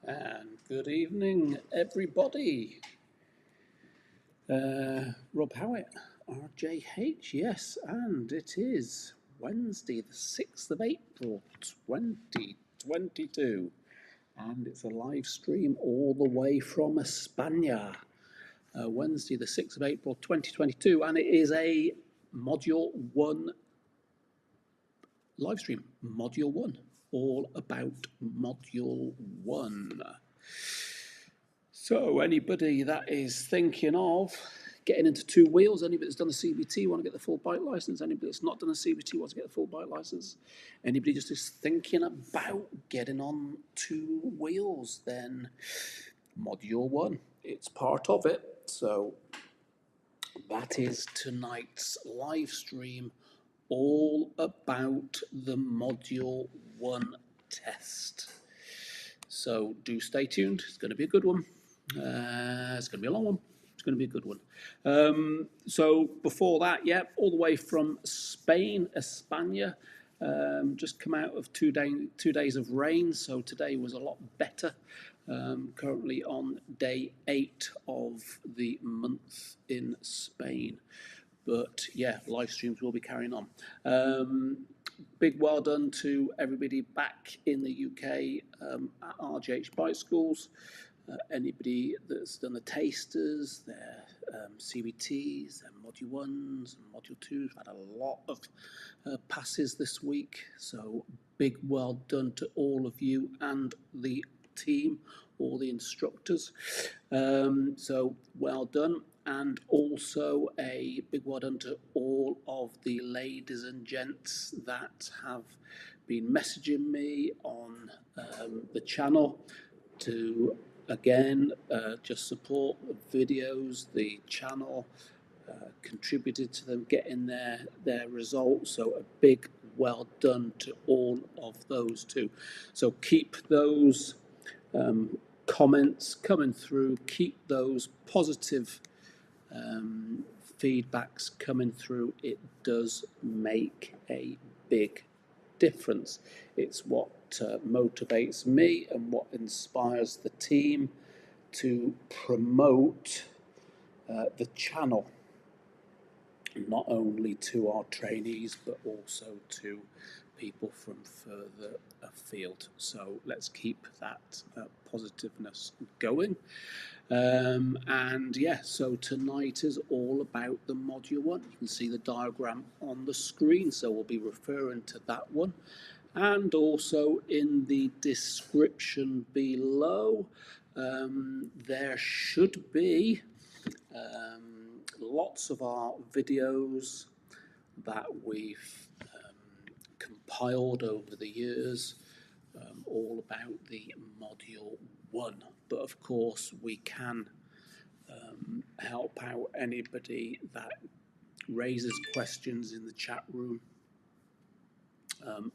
And good evening, everybody. Rob Howitt, RJH, yes, and it is Wednesday, the 6th of April, 2022. And it's a live stream all the way from España. Wednesday, the 6th of April, 2022, and it is a Module 1 live stream. Module 1, all about Module 1. So anybody that is thinking of getting into two wheels, anybody that's done a CBT, want to get the full bike license, anybody that's not done a CBT, wants to get the full bike license, anybody just is thinking about getting on two wheels, then Module 1, it's part of it. So that is tonight's live stream, all about the Module 1 test. So do stay tuned, it's going to be a good one. It's going to be a long one. It's going to be a good one. So before that, all the way from Spain, España. Just come out of 2 days of rain, so today was a lot better. Currently on day 8 of the month in Spain. But yeah, live streams will be carrying on. Big well done to everybody back in the UK at RJH Bike Schools. Anybody that's done the tasters, their CBTs, their Module 1s and Module 2s, had a lot of passes this week. So big well done to all of you and the team, all the instructors. So well done. And also a big well done to all of the ladies and gents that have been messaging me on the channel to, again, just support the videos, the channel, contributed to them getting their results. So a big well done to all of those too. So keep those comments coming through, keep those positive feedbacks coming through. It does make a big difference. It's what motivates me and what inspires the team to promote the channel, not only to our trainees but also to people from further afield. So let's keep that positiveness going. And yeah, so tonight is all about the Module 1. You can see the diagram on the screen, so we'll be referring to that one. And also in the description below, there should be lots of our videos that we've compiled over the years, all about the Module 1. But of course, we can help out anybody that raises questions in the chat room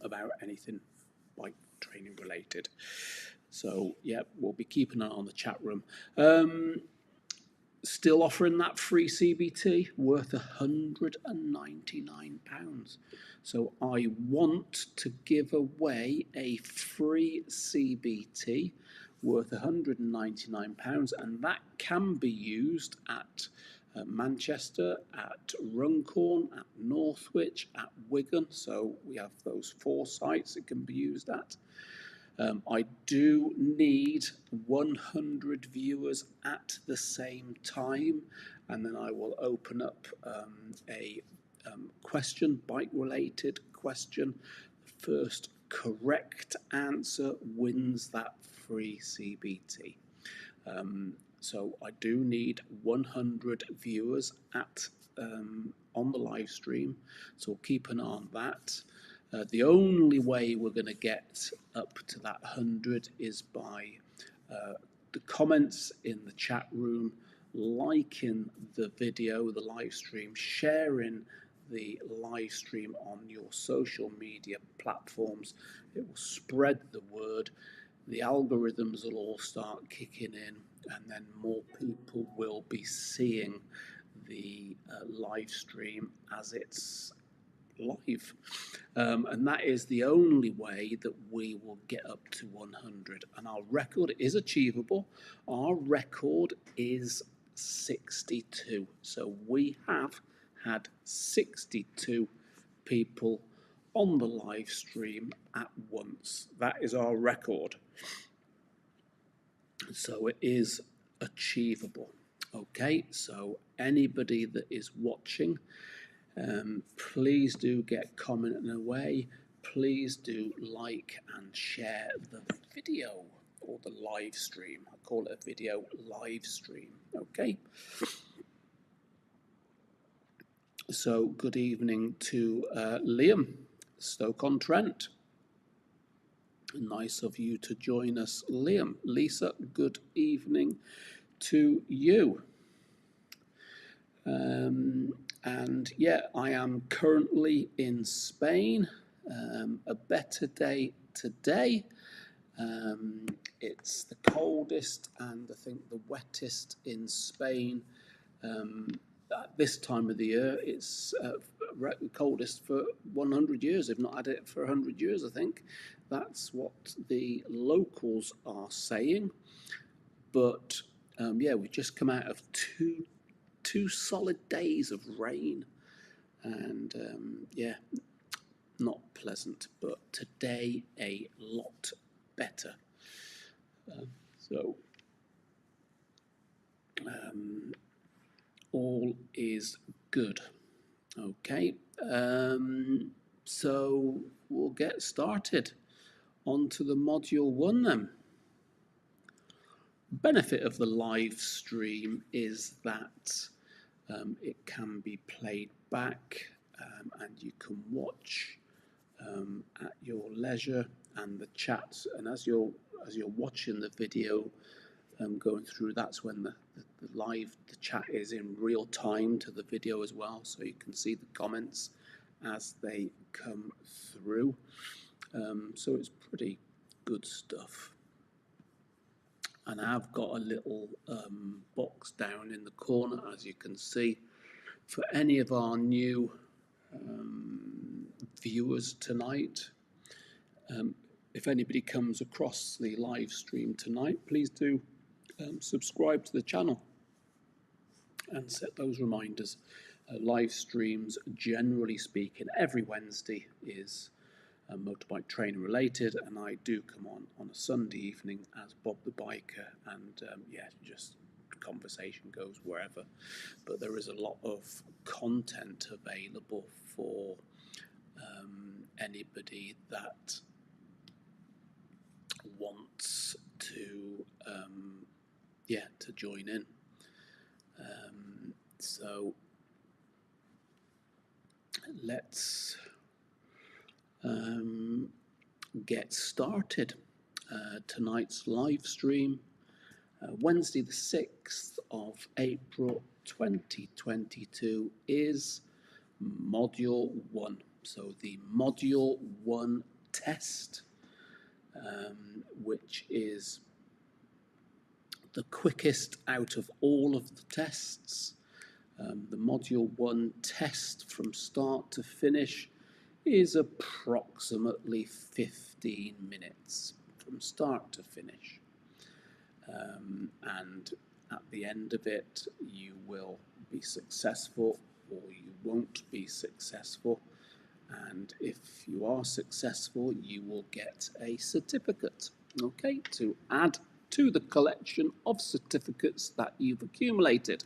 about anything bike training related. So yeah, we'll be keeping an eye on the chat room. Still offering that free CBT worth £199. So I want to give away a free CBT worth £199, and that can be used at Manchester, at Runcorn, at Northwich, at Wigan. So we have those 4 sites it can be used at. I do need 100 viewers at the same time, and then I will open up a question, bike-related question. The first correct answer wins that free CBT. So I do need 100 viewers at on the live stream, so keep an eye on that. The only way we're going to get up to that 100 is by the comments in the chat room, liking the video, the live stream, sharing the live stream on your social media platforms. It will spread the word. The algorithms will all start kicking in, and then more people will be seeing the live stream as it's live. And that is the only way that we will get up to 100. And our record is achievable. Our record is 62. So we have had 62 people on the live stream at once. That is our record. So it is achievable. Okay, so anybody that is watching, please do get commenting away. Please do like and share the video or the live stream. I call it a video live stream. Okay. So good evening to Liam, Stoke-on-Trent. Nice of you to join us, Liam. Lisa, good evening to you. And yeah, I am currently in Spain. A better day today. It's the coldest and I think the wettest in Spain. At this time of the year, it's the coldest for 100 years. They've not had it for 100 years, I think. That's what the locals are saying. But yeah, we've just come out of two solid days of rain. And yeah, not pleasant, but today a lot better. So all is good. Okay, so we'll get started. On to the module 1 then. Benefit of the live stream is that it can be played back and you can watch at your leisure, and the chats, and as you're watching the video going through, that's when the chat is in real time to the video as well, so you can see the comments as they come through. So it's pretty good stuff. And I've got a little box down in the corner, as you can see, for any of our new viewers tonight. If anybody comes across the live stream tonight, please do subscribe to the channel and set those reminders. Live streams, generally speaking, every Wednesday is motorbike training related, and I do come on a Sunday evening as Bob the Biker, and yeah, just conversation goes wherever. But there is a lot of content available for anybody that wants to yeah, to join in. So let's get started. Tonight's live stream, Wednesday the 6th of April 2022, is module 1. So the module 1 test, which is the quickest out of all of the tests. The module 1 test from start to finish is approximately 15 minutes from start to finish. And at the end of it, you will be successful or you won't be successful. And if you are successful, you will get a certificate, okay, to add to the collection of certificates that you've accumulated.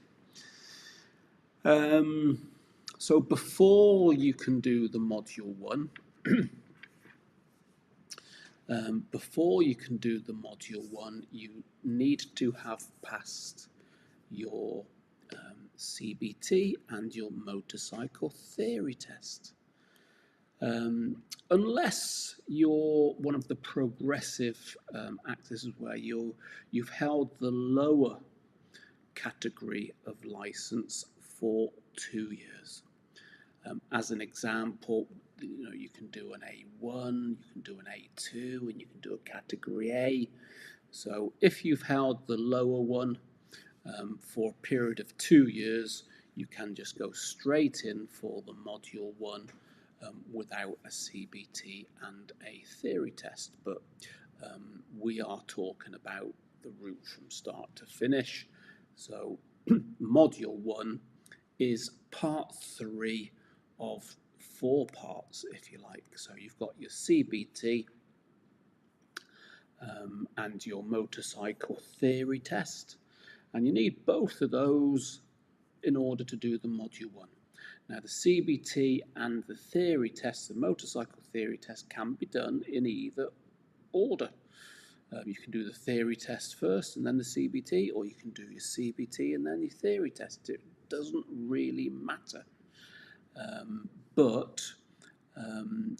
So before you can do the module 1, you need to have passed your CBT and your motorcycle theory test. Unless you're one of the progressive actors where you've held the lower category of license for 2 years. As an example, you can do an A1, you can do an A2, and you can do a category A. So if you've held the lower one for a period of 2 years, you can just go straight in for the module 1 without a CBT and a theory test, but we are talking about the route from start to finish. So module 1 is part 3 of 4 parts, if you like. So you've got your CBT and your motorcycle theory test, and you need both of those in order to do the module 1. Now the CBT and the theory test, the motorcycle theory test, can be done in either order. You can do the theory test first and then the CBT, or you can do your CBT and then your theory test. It doesn't really matter. But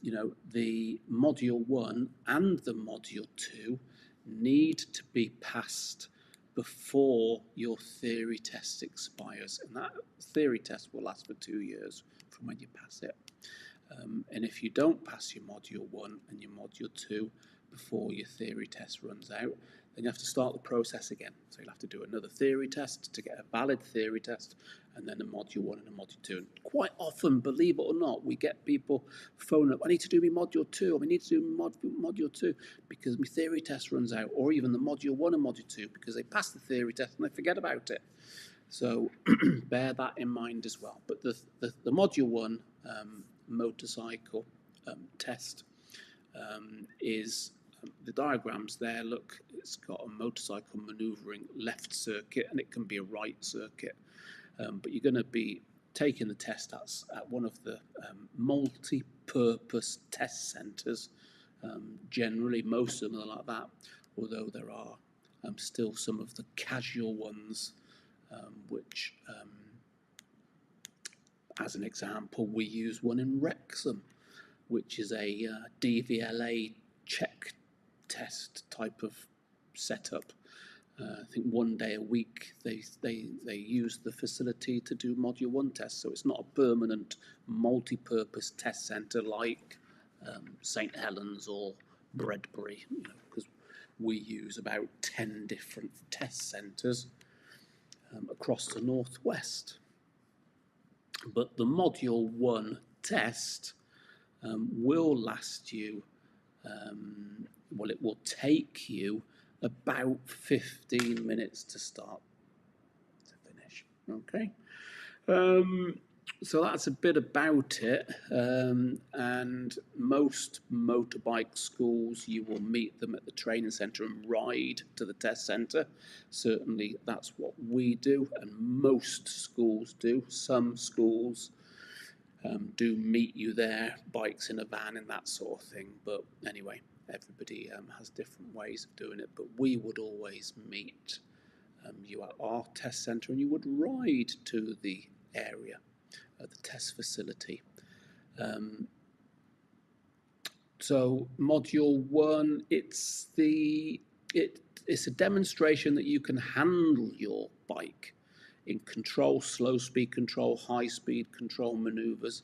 you know, the module 1 and the module 2 need to be passed before your theory test expires, and that theory test will last for 2 years from when you pass it. And if you don't pass your module 1 and your module 2 before your theory test runs out, then you have to start the process again. So you'll have to do another theory test to get a valid theory test, and then a module 1 and a module 2. And quite often, believe it or not, we get people phone up, I need to do my module 2, or I need to do module 2 because my theory test runs out, or even the module 1 and module 2 because they pass the theory test and they forget about it. So bear that in mind as well. But the module 1 motorcycle test is the diagrams there. Look, it's got a motorcycle manoeuvring left circuit, and it can be a right circuit, but you're going to be taking the test at one of the multi-purpose test centres. Generally, most of them are like that, although there are still some of the casual ones, which, as an example, we use one in Wrexham, which is a DVLA check test type of setup. I think 1 day a week they use the facility to do module 1 tests, so it's not a permanent multi-purpose test centre like St Helens or Bredbury, you know, because we use about 10 different test centres across the northwest. But the module 1 test will last you, well, it will take you about 15 minutes to start to finish. Okay, so that's a bit about it. And most motorbike schools, you will meet them at the training centre and ride to the test centre. Certainly that's what we do, and most schools do. Some schools do meet you there, bikes in a van and that sort of thing. But anyway, everybody has different ways of doing it. But we would always meet you at our test centre, and you would ride to the area, the test facility. So module 1, it's a demonstration that you can handle your bike in control, slow speed control, high speed control manoeuvres.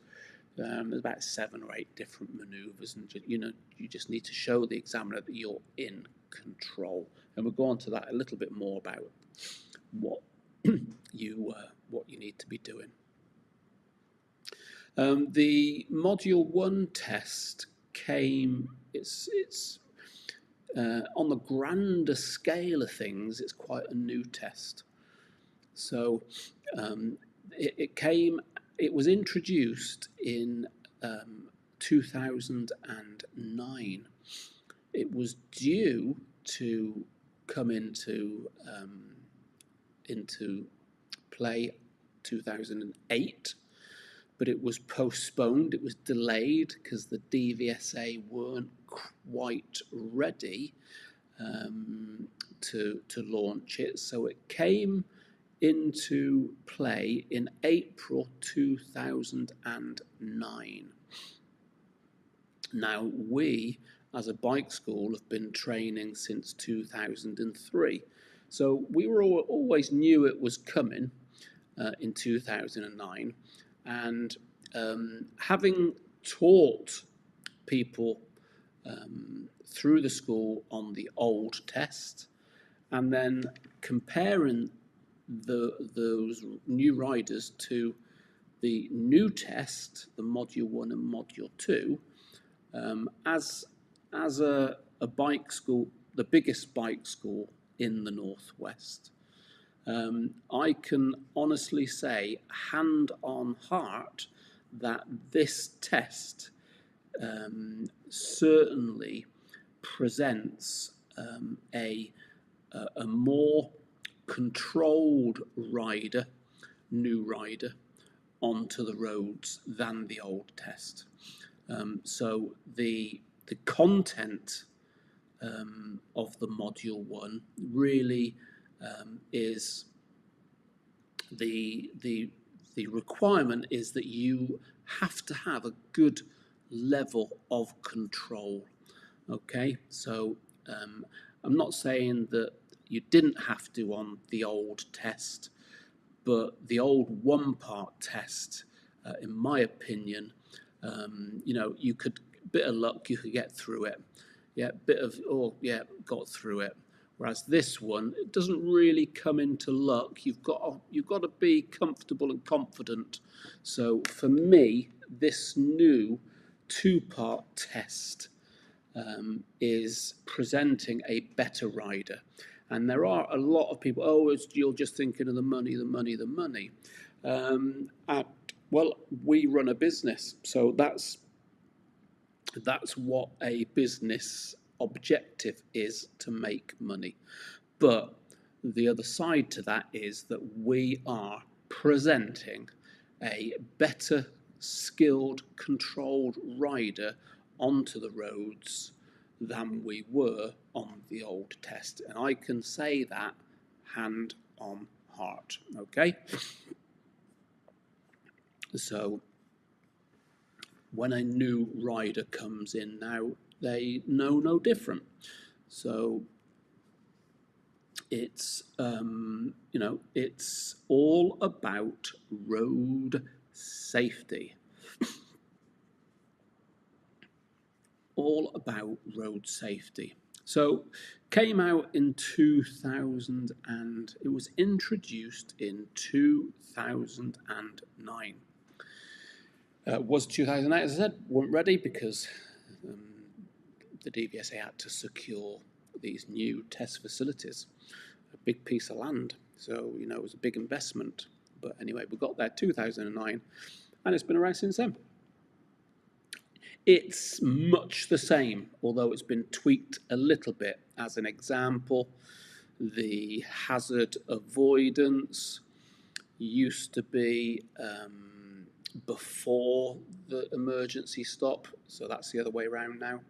There's about 7 or 8 different manoeuvres, and you just need to show the examiner that you're in control. And we'll go on to that a little bit more about what you need to be doing. The module 1 test came. It's on the grander scale of things, it's quite a new test. So it was introduced in 2009. It was due to come into play 2008, but it was postponed. It was delayed because the DVSA weren't quite ready to launch it. So it came into play in April 2009. Now, we, as a bike school, have been training since 2003. So we were always knew it was coming in 2009. And having taught people through the school on the old test, and then comparing those new riders to The new test, the Module 1 and Module 2, as a bike school, the biggest bike school in the Northwest, I can honestly say, hand on heart, that this test certainly presents a more controlled rider, new rider, onto the roads than the old test. So the content of the Module 1 really is the requirement is that you have to have a good level of control. Okay, so I'm not saying that you didn't have to on the old test, but the old one-part test, in my opinion, you could, bit of luck, you could get through it. Got through it. Whereas this one, it doesn't really come into luck. You've got to be comfortable and confident. So for me, this new two-part test is presenting a better rider. And there are a lot of people, you're just thinking of the money. Well, we run a business, so that's what a business objective is, to make money. But the other side to that is that we are presenting a better skilled, controlled rider onto the roads than we were on the old test. And I can say that hand on heart, okay? So when a new rider comes in now, they know no different. So it's it's all about road safety. All about road safety. So came out in 2000, and it was introduced in 2009. Was 2008, as I said, weren't ready because the DVSA had to secure these new test facilities, a big piece of land. So, it was a big investment. But anyway, we got there 2009, and it's been around since then. It's much the same, although it's been tweaked a little bit. As an example, the hazard avoidance used to be before the emergency stop, so that's the other way around now.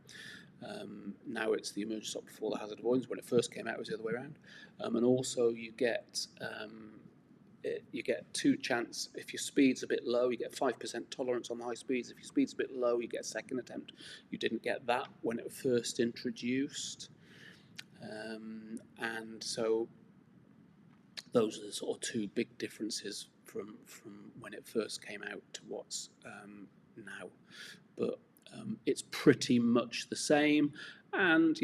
Now it's the emergency stop before the hazard avoidance. When it first came out, it was the other way around. And also you get two chance. If your speed's a bit low, you get 5% tolerance on the high speeds. If your speed's a bit low, you get a second attempt. You didn't get that when it was first introduced. And so those are the sort of two big differences from when it first came out to what's now. But it's pretty much the same. And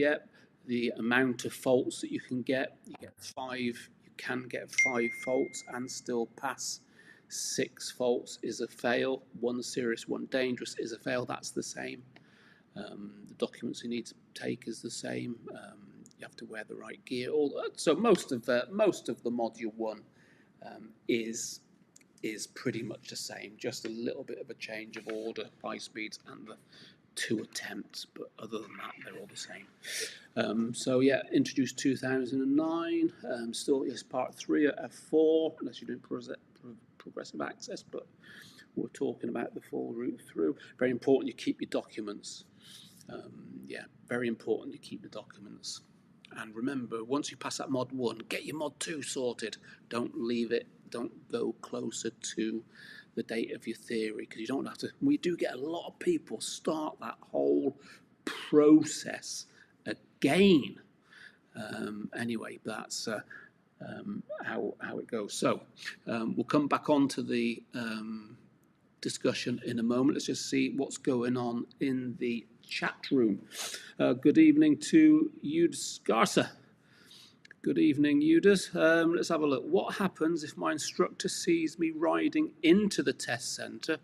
the amount of faults that you can get 5. You can get 5 faults and still pass. 6 faults is a fail. 1 serious, 1 dangerous is a fail. That's the same. The documents you need to take is the same. You have to wear the right gear. So most of the Module 1 is pretty much the same. Just a little bit of a change of order, high speeds, and the 2 attempts. But other than that, they're all the same. Introduced 2009. Still is part 3 at F4, unless you're doing progressive access. But we're talking about the full route through. Very important you keep your documents. Very important you keep the documents. And remember, once you pass that Mod 1, get your Mod 2 sorted. Don't leave it. Don't go closer to the date of your theory, because you don't have to. We do get a lot of people start that whole process again. Anyway, that's how it goes. So we'll come back on to the discussion in a moment. Let's just see what's going on in the chat room. Good evening to Yud Garza. Good evening, Eudas. Let's have a look. What happens if my instructor sees me riding into the test centre?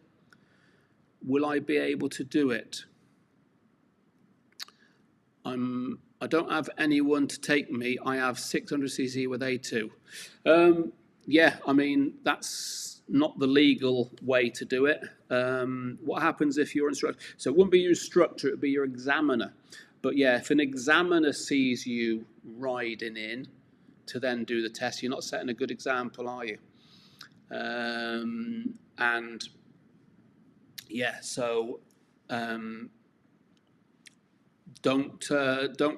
Will I be able to do it? I don't have anyone to take me. I have 600cc with A2. Yeah, I mean, that's not the legal way to do it. What happens if your instructor... So it wouldn't be your instructor, it would be your examiner. But yeah, if an examiner sees you riding in to then do the test, you're not setting a good example, are you? And yeah, so don't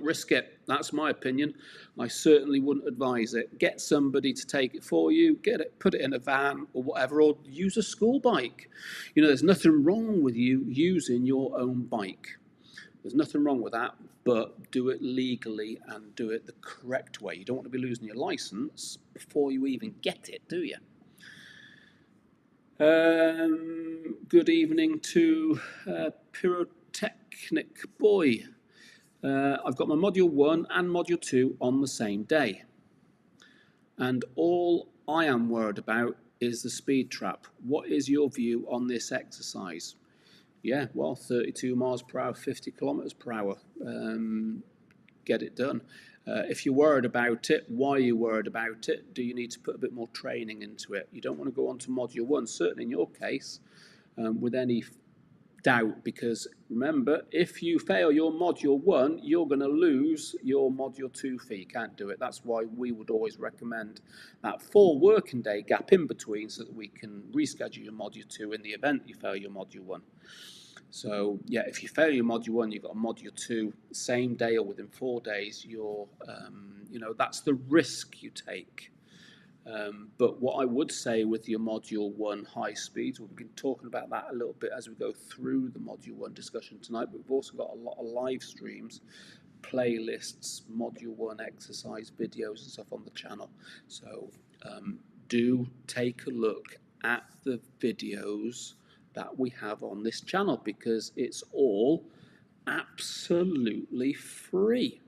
risk it. That's my opinion. I certainly wouldn't advise it. Get somebody to take it for you. Get it, put it in a van or whatever, or use a school bike. You know, there's nothing wrong with you using your own bike. There's nothing wrong with that, but do it legally and do it the correct way. You don't want to be losing your license before you even get it, do you? Good evening to Pyrotechnic Boy. I've got my Module 1 and Module 2 on the same day. And all I am worried about is the speed trap. What is your view on this exercise? Yeah, well, 32 miles per hour, 50 kilometers per hour. Get it done. If you're worried about it, why are you worried about it? Do you need to put a bit more training into it? You don't want to go on to Module 1, certainly in your case, with any doubt, because remember, if you fail your Module 1, you're going to lose your Module 2 fee. You can't do it. That's why we would always recommend that 4 working day gap in between so that we can reschedule your Module 2 in the event you fail your Module 1. So yeah, if you fail your Module 1, you've got a Module 2 same day or within 4 days. You're, you know, that's the risk you take. But what I would say with your Module 1 high speeds, we've been talking about that a little bit as we go through the Module 1 discussion tonight, but we've also got a lot of live streams, playlists, Module 1 exercise videos and stuff on the channel. So do take a look at the videos that we have on this channel, because it's all absolutely free.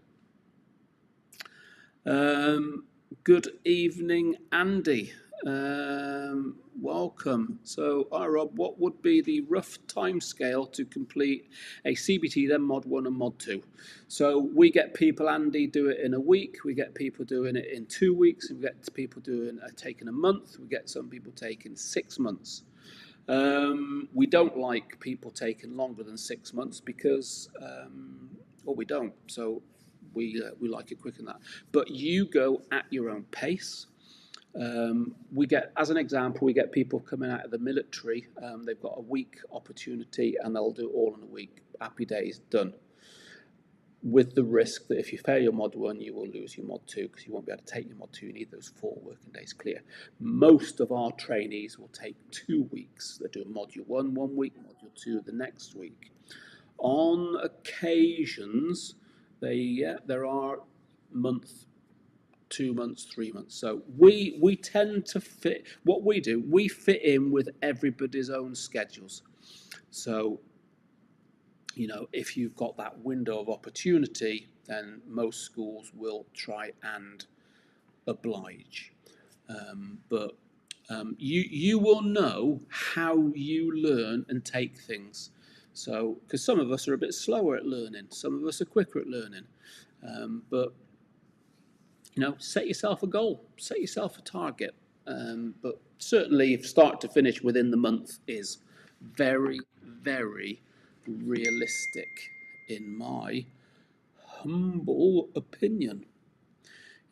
Good evening, Andy. Welcome. So, Rob, what would be the rough time scale to complete a CBT, then Mod 1 and Mod 2? So we get people, Andy, do it in a week. We get people doing it in 2 weeks. We get people taking a month. We get some people taking 6 months. We don't like people taking longer than 6 months because, well, we don't. So we like it quicker than that. But you go at your own pace. We get, as an example, we get people coming out of the military. They've got a week opportunity and they'll do it all in a week. Happy days, done. With the risk that if you fail your Mod 1, you will lose your Mod 2 because you won't be able to take your Mod 2. You need those 4 working days clear. Most of our trainees will take 2 weeks. They do Module 1 1 week, Module 2 the next week. On occasions, there are month, 2 months, 3 months. So we tend to fit, what we do, we fit in with everybody's own schedules. So, you know, if you've got that window of opportunity, then most schools will try and oblige. But you will know how you learn and take things. So, because some of us are a bit slower at learning, some of us are quicker at learning. But, you know, set yourself a goal, set yourself a target. But certainly start to finish within the month is very, very realistic in my humble opinion.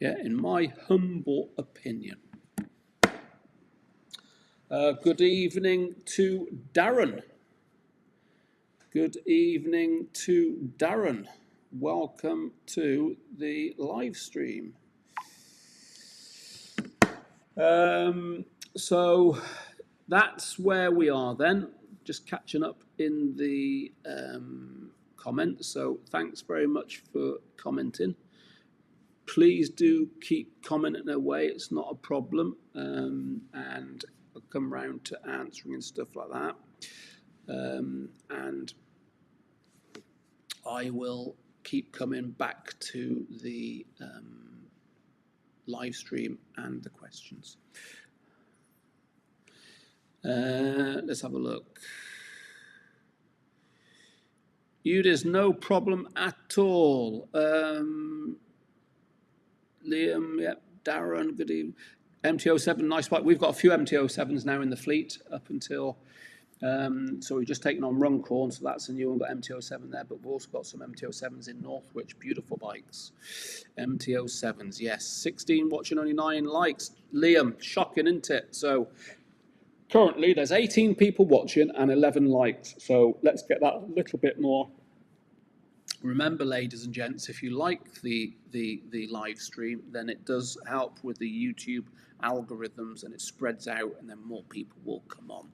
Yeah, in my humble opinion. Good evening to Darren. Good evening to Darren. Welcome to the live stream. So that's where we are then. Just catching up in the comments. So thanks very much for commenting. Please do keep commenting away. It's not a problem. And I'll come round to answering and stuff like that. And I will keep coming back to the live stream and the questions. Let's have a look. There's no problem at all. Liam, yep, Darren, good evening. MT-07, nice bike. We've got a few MT-07s now in the fleet up until, so we've just taken on Runcorn, so that's a new one, got MT-07 there, but we've also got some MT-07s in Northwich, beautiful bikes. MT-07s, yes, 16 watching, only 9 likes. Liam, shocking, isn't it? So currently there's 18 people watching and 11 likes, so let's get that a little bit more. Remember, ladies and gents, if you like the live stream, then it does help with the YouTube algorithms and it spreads out and then more people will come on.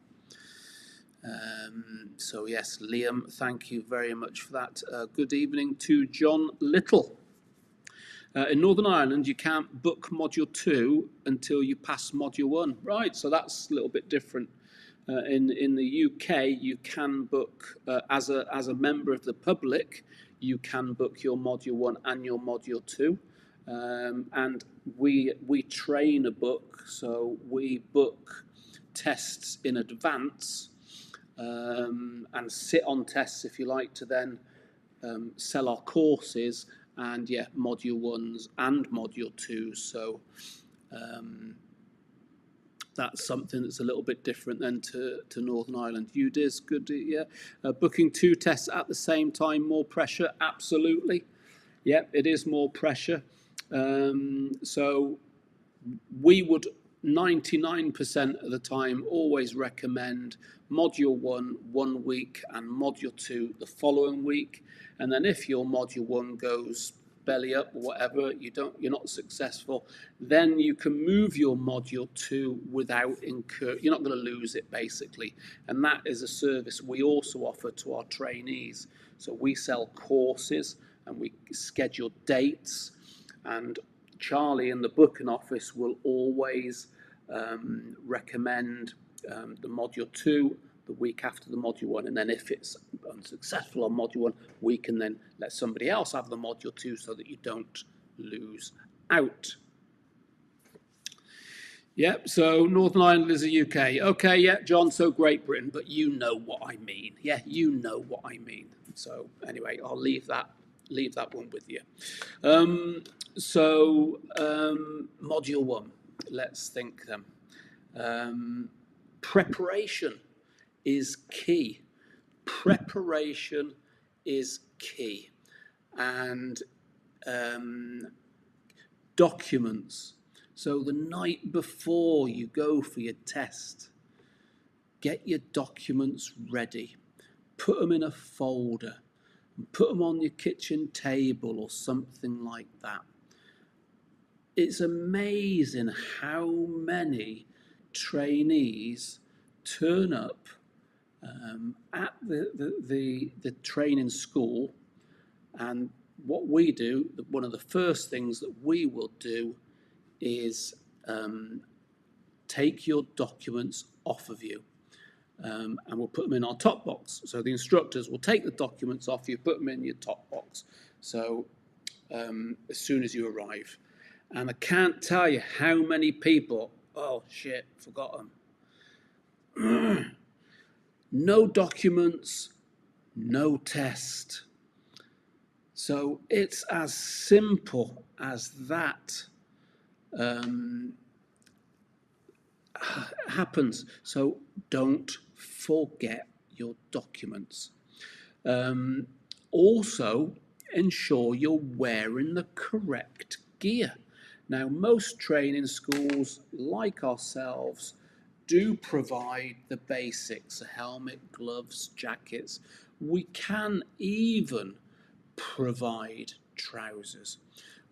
So yes, Liam, thank you very much for that. Good evening to John Little. In Northern Ireland, you can't book Module 2 until you pass Module 1. Right, so that's a little bit different. In the UK, you can book, as a member of the public, you can book your Module 1 and your Module 2. And we train a book, so we book tests in advance and sit on tests, if you like, to then sell our courses and, yeah, Module 1s and Module 2s. So that's something that's a little bit different than to Northern Ireland. UDIS, good, yeah. Booking 2 tests at the same time, more pressure, absolutely. Yeah, it is more pressure. So we would 99% of the time always recommend Module 1 1 week and Module 2 the following week. And then if your Module 1 goes belly up or whatever, you're not successful, then you can move your Module 2 without you're not going to lose it, basically. And that is a service we also offer to our trainees. So we sell courses and we schedule dates, and Charlie in the booking office will always recommend the Module 2 the week after the Module 1, and then if it's unsuccessful on Module 1, we can then let somebody else have the Module 2 so that you don't lose out. Yep, so Northern Ireland is the UK. Okay, yeah, John, so Great Britain, but you know what I mean. Yeah, you know what I mean. So anyway, I'll leave that one with you. Module 1, let's think then. Preparation is key. Preparation is key. And documents. So the night before you go for your test, get your documents ready. Put them in a folder. Put them on your kitchen table or something like that. It's amazing how many trainees turn up at the training school, and what we do, one of the first things that we will do is take your documents off of you. And we'll put them in our top box. So the instructors will take the documents off you, put them in your top box. So as soon as you arrive. And I can't tell you how many people, oh shit, forgot them. No documents, no test. So it's as simple as that happens. So don't forget your documents. Also, ensure you're wearing the correct gear. Now, most training schools, like ourselves, do provide the basics, a helmet, gloves, jackets. We can even provide trousers.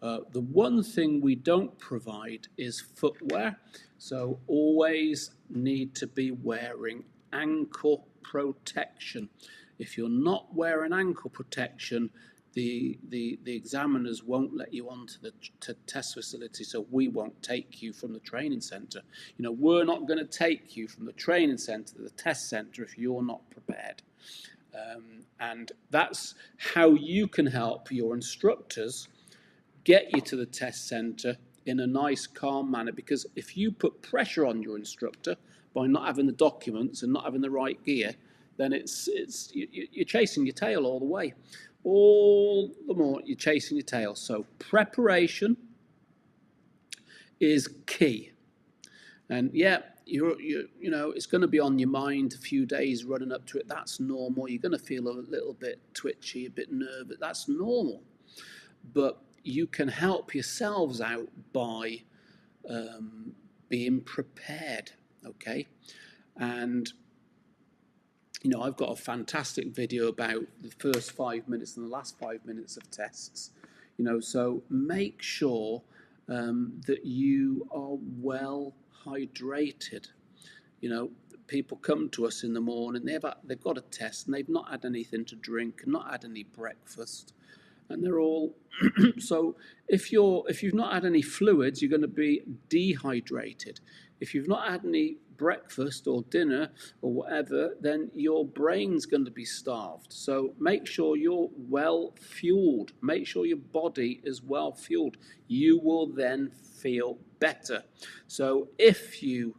The one thing we don't provide is footwear, so always need to be wearing ankle protection. If you're not wearing ankle protection, the examiners won't let you onto the test facility, so we won't take you from the training centre. You know, we're not going to take you from the training centre to the test centre if you're not prepared. And that's how you can help your instructors get you to the test centre in a nice, calm manner, because if you put pressure on your instructor by not having the documents and not having the right gear, then you're chasing your tail all the way. All the more you're chasing your tail. So preparation is key. And yeah, you know, it's going to be on your mind a few days running up to it. That's normal. You're going to feel a little bit twitchy, a bit nervous. That's normal. But you can help yourselves out by being prepared, okay? And, you know, I've got a fantastic video about the first 5 minutes and the last 5 minutes of tests, you know, so make sure that you are well hydrated. You know, people come to us in the morning, they've got a test and they've not had anything to drink and not had any breakfast, and they're all so if you've not had any fluids, you're going to be dehydrated. If you've not had any breakfast or dinner or whatever, then your brain's going to be starved. So make sure you're well fueled. Make sure your body is well fueled. You will then feel better. So if you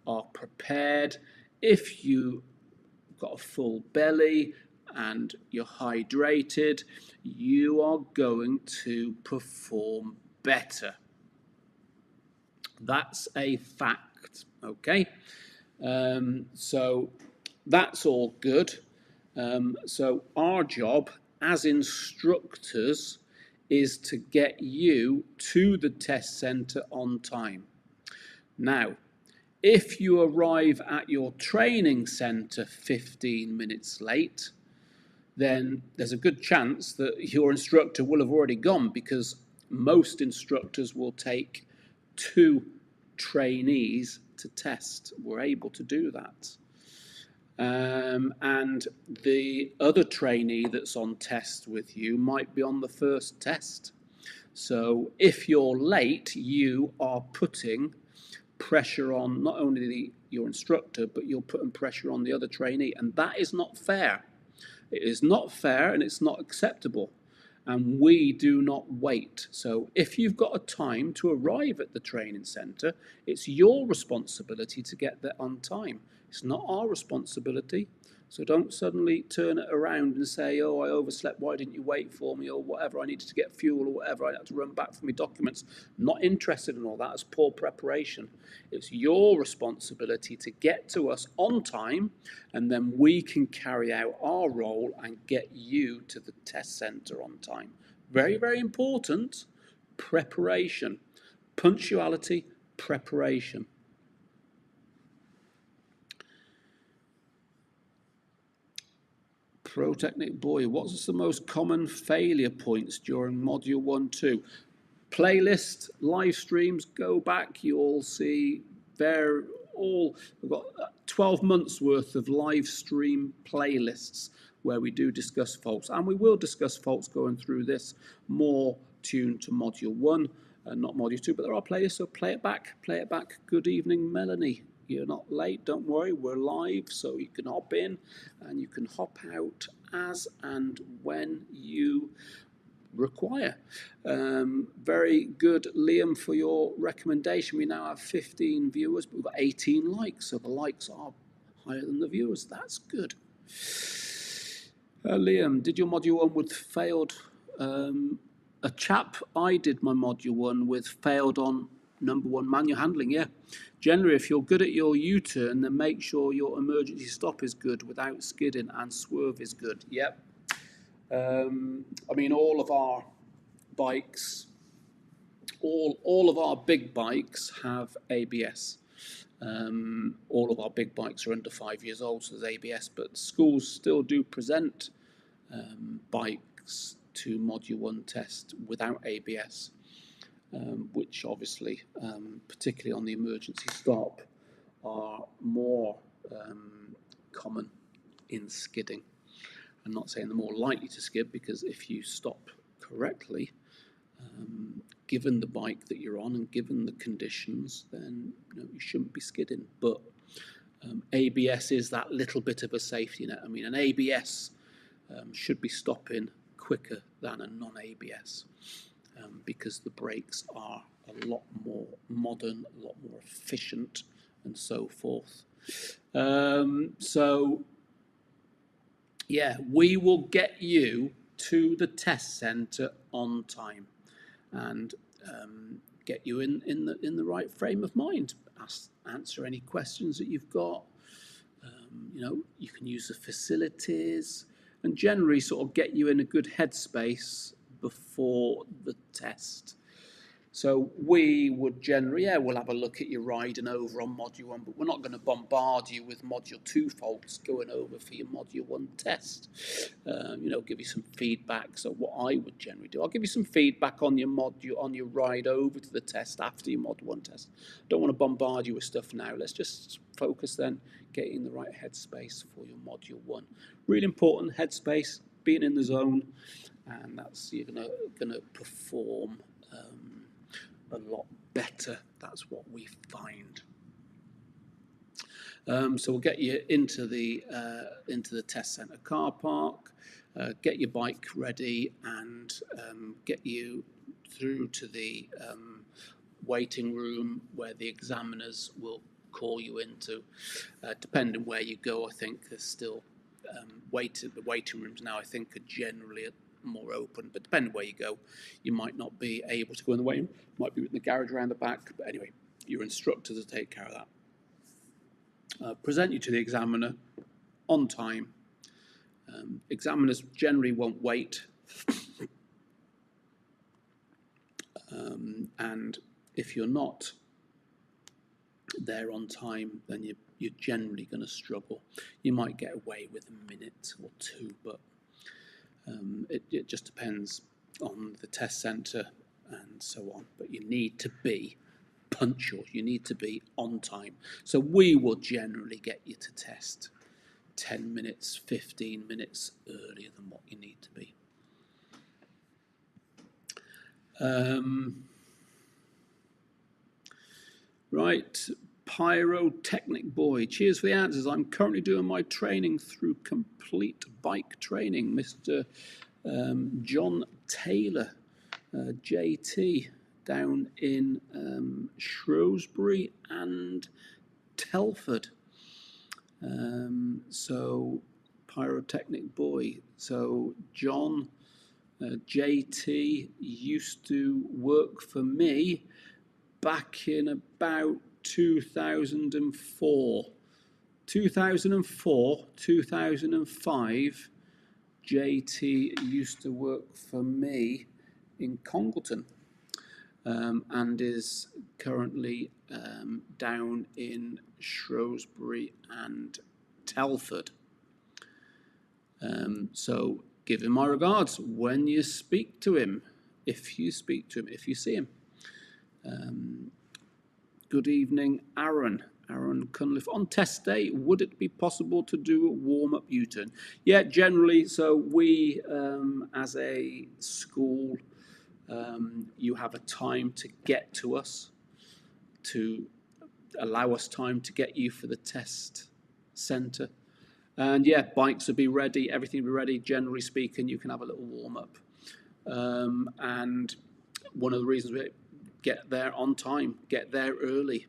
are prepared, if you got a full belly and you're hydrated, you are going to perform better. That's a fact, okay? So that's all good. So our job as instructors is to get you to the test centre on time. Now, if you arrive at your training centre 15 minutes late, then there's a good chance that your instructor will have already gone, because most instructors will take 2 trainees to test. We're able to do that. And the other trainee that's on test with you might be on the first test. So if you're late, you are putting pressure on not only your instructor, but you're putting pressure on the other trainee, and that is not fair. It is not fair and it's not acceptable, and we do not wait. So if you've got a time to arrive at the training centre, it's your responsibility to get there on time. It's not our responsibility. So don't suddenly turn it around and say, oh, I overslept, why didn't you wait for me, or whatever, I needed to get fuel, or whatever, I had to run back for my documents. Not interested in all that. It's poor preparation. It's your responsibility to get to us on time, and then we can carry out our role and get you to the test centre on time. Very, very important. Preparation. Punctuality, preparation. Pro Technic Boy, what's the most common failure points during Module 1, 2? Playlist, live streams, go back, you'll see we've got 12 months worth of live stream playlists where we do discuss faults, and we will discuss faults going through this, more tuned to Module 1 and not Module 2, but there are playlists, so play it back. Good evening, Melanie. You're not late, don't worry, we're live, so you can hop in and you can hop out as and when you require. Very good, Liam, for your recommendation. We now have 15 viewers, but we've got 18 likes, so the likes are higher than the viewers. That's good. Liam, did your Module 1 with failed? A chap, I did my Module 1 with failed on number 1, manual handling, yeah. Generally, if you're good at your U-turn, then make sure your emergency stop is good without skidding, and swerve is good. Yep. I mean, all of our bikes, all of our big bikes have ABS. All of our big bikes are under 5 years old, so there's ABS, but schools still do present bikes to Module 1 test without ABS. Which obviously, particularly on the emergency stop, are more common in skidding. I'm not saying they're more likely to skid, because if you stop correctly, given the bike that you're on and given the conditions, then you shouldn't be skidding. But ABS is that little bit of a safety net. I mean, an ABS should be stopping quicker than a non-ABS. because the brakes are a lot more modern, a lot more efficient, and so forth. So, yeah, we will get you to the test centre on time, and get you in the right frame of mind. Answer any questions that you've got. You can use the facilities, and generally sort of get you in a good headspace before the test. So we would generally, we'll have a look at your riding over on Module 1, but we're not going to bombard you with Module 2 faults going over for your Module 1 test. Give you some feedback. So what I would generally do, I'll give you some feedback on your module, on your ride over to the test after your Mod 1 test. Don't want to bombard you with stuff now. Let's just focus then, getting in the right headspace for your Module 1. Really important, headspace, being in the zone, and that's, you're gonna perform a lot better. That's what we find. So we'll get you into the test centre car park, get your bike ready, and get you through to the waiting room where the examiners will call you into. Depending where you go, I think there's still the waiting rooms now, I think, are generally more open, but depending where you go, you might not be able to go in the waiting room. Might be in the garage around the back, but anyway, your instructors will take care of that. Present you to the examiner on time. Examiners generally won't wait, and if you're not there on time, then you're generally going to struggle. You might get away with a minute or two, but it just depends on the test centre and so on. But you need to be punctual. You need to be on time. So we will generally get you to test 10 minutes, 15 minutes earlier than what you need to be. Right, Pyrotechnic Boy, cheers for the answers. I'm currently doing my training through Complete Bike Training. Mr. John Taylor, JT, down in Shrewsbury and Telford. So, Pyrotechnic Boy. So, John, JT used to work for me back in about 2004, 2005, JT used to work for me in Congleton, and is currently down in Shrewsbury and Telford. So give him my regards when you speak to him, if you see him. Good evening, Aaron Cunliffe. On test day, would it be possible to do a warm-up U-turn? Yeah, generally. So we, as a school, you have a time to get to us, to allow us time to get you for the test centre. And yeah, bikes will be ready, everything will be ready. Generally speaking, you can have a little warm-up. And one of the reasons we get there on time, get there early.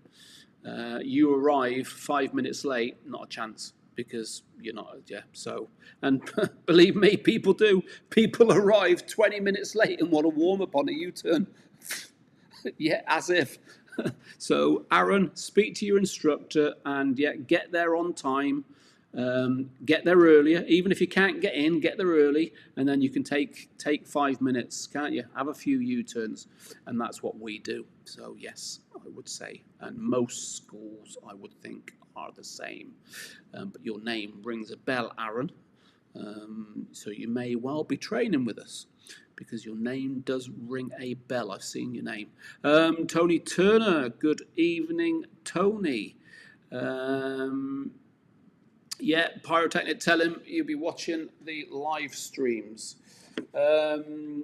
You arrive 5 minutes late, not a chance, because you're not, so, and believe me, people do. People arrive 20 minutes late and want to warm up on a U-turn. Yeah, as if. So, Aaron, speak to your instructor and get there on time. Get there earlier, even if you can't get in, get there early, and then you can take 5 minutes, can't you? Have a few U-turns, and that's what we do. So yes, I would say, and most schools I would think are the same. But your name rings a bell, Aaron, so you may well be training with us, because your name does ring a bell. I've seen your name. Tony Turner, good evening, Tony. Yeah, Pyrotechnic, tell him you'll be watching the live streams. And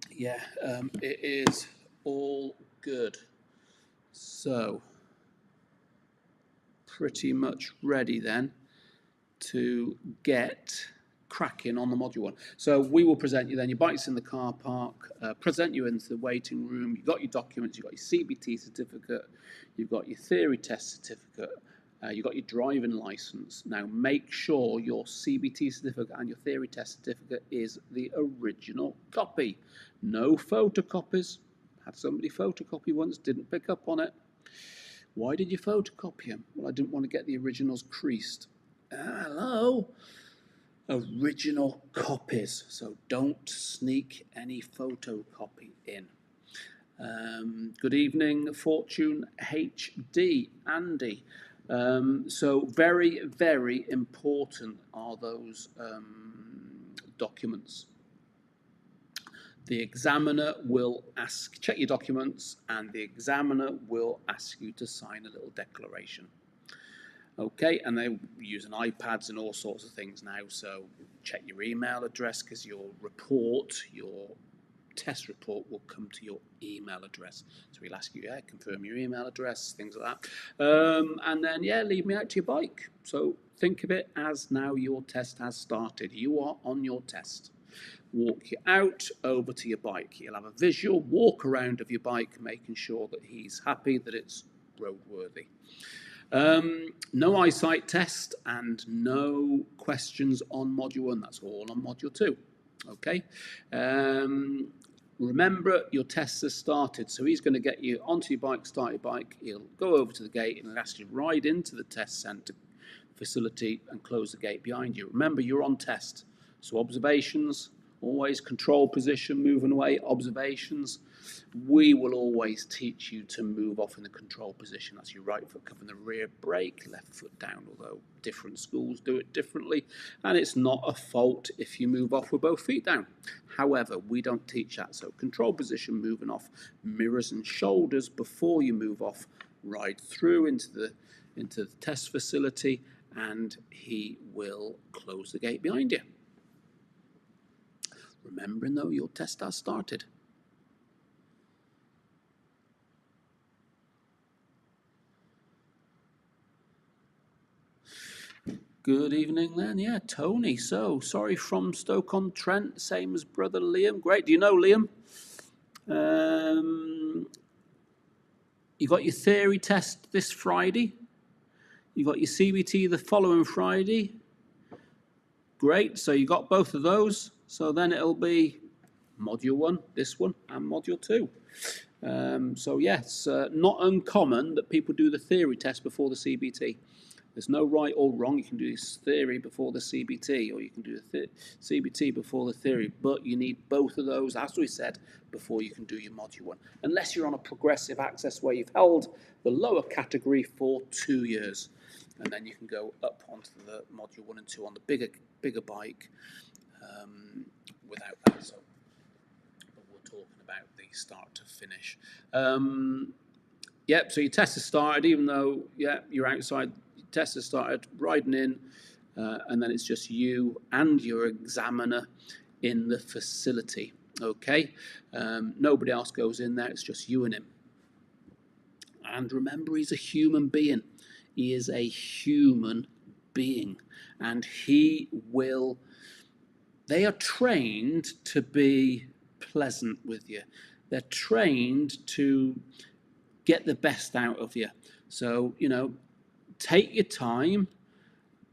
yeah, it is all good. So, pretty much ready then to get cracking on the module 1. So we will present you then, your bike's in the car park, present you into the waiting room, you've got your documents, you've got your CBT certificate, you've got your theory test certificate, you've got your driving licence. Now make sure your CBT certificate and your theory test certificate is the original copy. No photocopies. Had somebody photocopy once, didn't pick up on it. Why did you photocopy them? Well, I didn't want to get the originals creased. Hello? Original copies. So don't sneak any photocopy in. Good evening, Fortune HD, Andy. So very, very important are those documents. The examiner will check your documents, and the examiner will ask you to sign a little declaration. Okay, and they're using iPads and all sorts of things now, so check your email address, because your test report will come to your email address. So he'll ask you, confirm your email address, things like that. And then, lead me out to your bike. So think of it as now your test has started. You are on your test. Walk you out over to your bike. You'll have a visual walk around of your bike, making sure that he's happy that it's roadworthy. No eyesight test and no questions on module 1. That's all on module 2. Okay. Remember, your test has started, so he's going to get you onto your bike, start your bike. He'll go over to the gate and he'll ask you to ride into the test centre facility and close the gate behind you. Remember, you're on test, so observations. Always control position, moving away, observations. We will always teach you to move off in the control position. That's your right foot covering the rear brake, left foot down, although different schools do it differently. And it's not a fault if you move off with both feet down. However, we don't teach that. So control position, moving off, mirrors and shoulders before you move off, ride through into the test facility, and he will close the gate behind you. Remembering, though, your test has started. Good evening then. Yeah, Tony. So, sorry from Stoke-on-Trent, same as brother Liam. Great. Do you know Liam? You got your theory test this Friday. You got your CBT the following Friday. Great. So you got both of those. So then it'll be module 1, this one, and module 2. So yes, not uncommon that people do the theory test before the CBT. There's no right or wrong. You can do this theory before the CBT, or you can do the CBT before the theory, but you need both of those, as we said, before you can do your module 1. Unless you're on a progressive access where you've held the lower category for 2 years, and then you can go up onto the module 1 and 2 on the bigger bike. Without that, so but we're talking about the start to finish. So your test has started, even though you're outside. Your test has started, riding in, and then it's just you and your examiner in the facility. Okay, nobody else goes in there. It's just you and him. And remember, he's a human being. He is a human being, and he will. They are trained to be pleasant with you. They're trained to get the best out of you. So, take your time,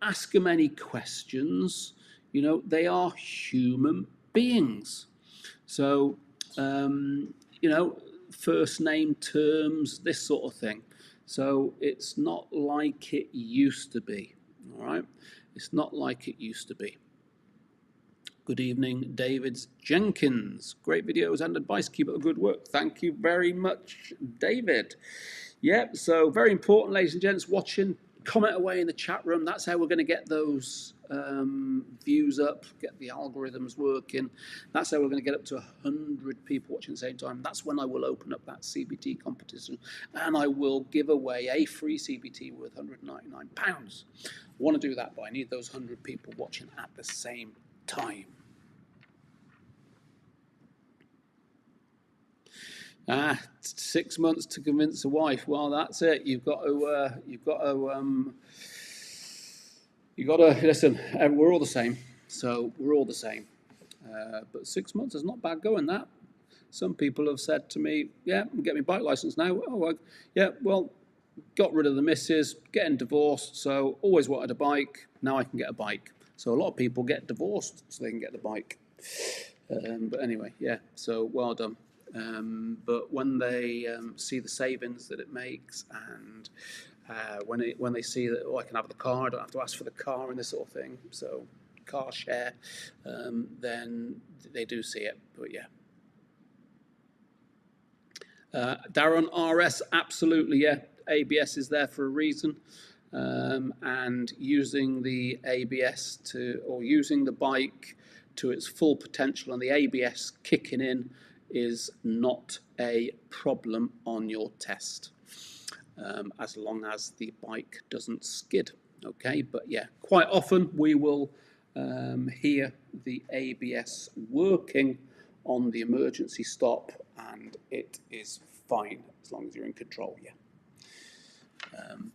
ask them any questions. They are human beings. So, first name terms, this sort of thing. So it's not like it used to be, all right? It's not like it used to be. Good evening, David Jenkins. Great videos and advice. Keep up the good work. Thank you very much, David. So very important, ladies and gents, watching. Comment away in the chat room. That's how we're going to get those views up, get the algorithms working. That's how we're going to get up to 100 people watching at the same time. That's when I will open up that CBT competition, and I will give away a free CBT worth £199. I want to do that, but I need those 100 people watching at the same time. 6 months to convince a wife. Well, that's it. You've got to listen. We're all the same. So we're all the same. But 6 months is not bad going, that. Some people have said to me, yeah, I'm getting my bike license now. Oh, yeah, well, got rid of the missus, getting divorced, so always wanted a bike. Now I can get a bike. So a lot of people get divorced so they can get the bike. But anyway, yeah, so well done. But when they see the savings that it makes, and when they see that, oh, I can have the car, I don't have to ask for the car and this sort of thing, so car share, then they do see it. But yeah. Darren RS, absolutely, yeah. ABS is there for a reason, and using the ABS or using the bike to its full potential and the ABS kicking in is not a problem on your test, as long as the bike doesn't skid. Okay, but yeah, quite often we will hear the ABS working on the emergency stop, and it is fine as long as you're in control. Yeah.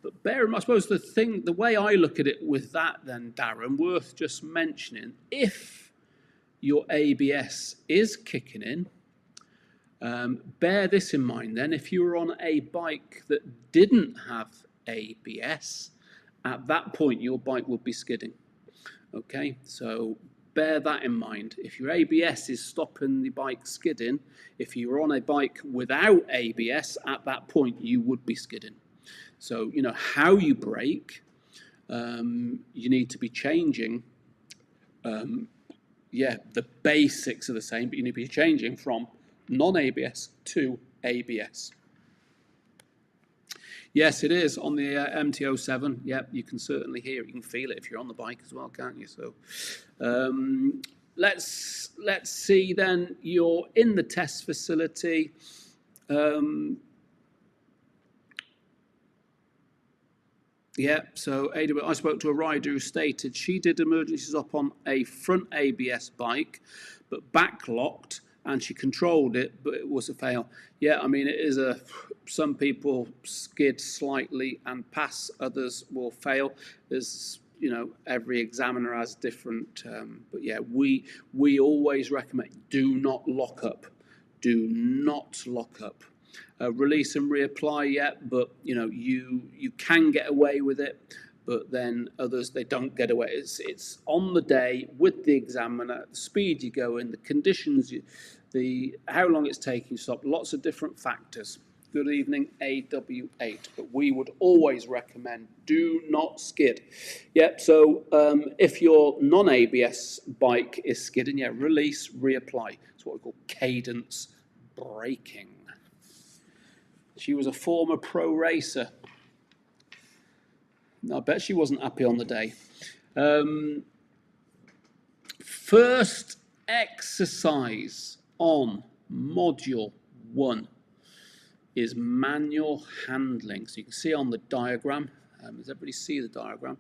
But bear in mind, I suppose the way I look at it with that, then, Darren, worth just mentioning, if your ABS is kicking in, bear this in mind. Then, if you were on a bike that didn't have ABS, at that point your bike would be skidding. Okay, so bear that in mind. If your ABS is stopping the bike skidding, if you were on a bike without ABS, at that point you would be skidding. So, you know, how you brake, you need to be changing. Yeah, the basics are the same, but you need to be changing from non-ABS to ABS. Yes, it is on the MT-07. Yep, you can certainly hear it. You can feel it if you're on the bike as well, can't you? So let's see then. You're in the test facility. Yeah, so I spoke to a rider who stated she did emergency stop on a front ABS bike, but backlocked, and she controlled it, but it was a fail. Yeah, I mean, it is some people skid slightly and pass, others will fail. There's, you know, every examiner has different, but yeah, we always recommend, do not lock up. Do not lock up. Release and reapply, yet, but you know, you can get away with it, but then others, they don't get away. It's on the day with the examiner, the speed you go in, the conditions, how long it's taking you to stop, lots of different factors. Good evening, AW8, but we would always recommend do not skid. Yep, so if your non-ABS bike is skidding, yeah, release, reapply. It's what we call cadence braking. She was a former pro racer. I bet she wasn't happy on the day. First exercise on module 1 is manual handling. So you can see on the diagram. Does everybody see the diagram?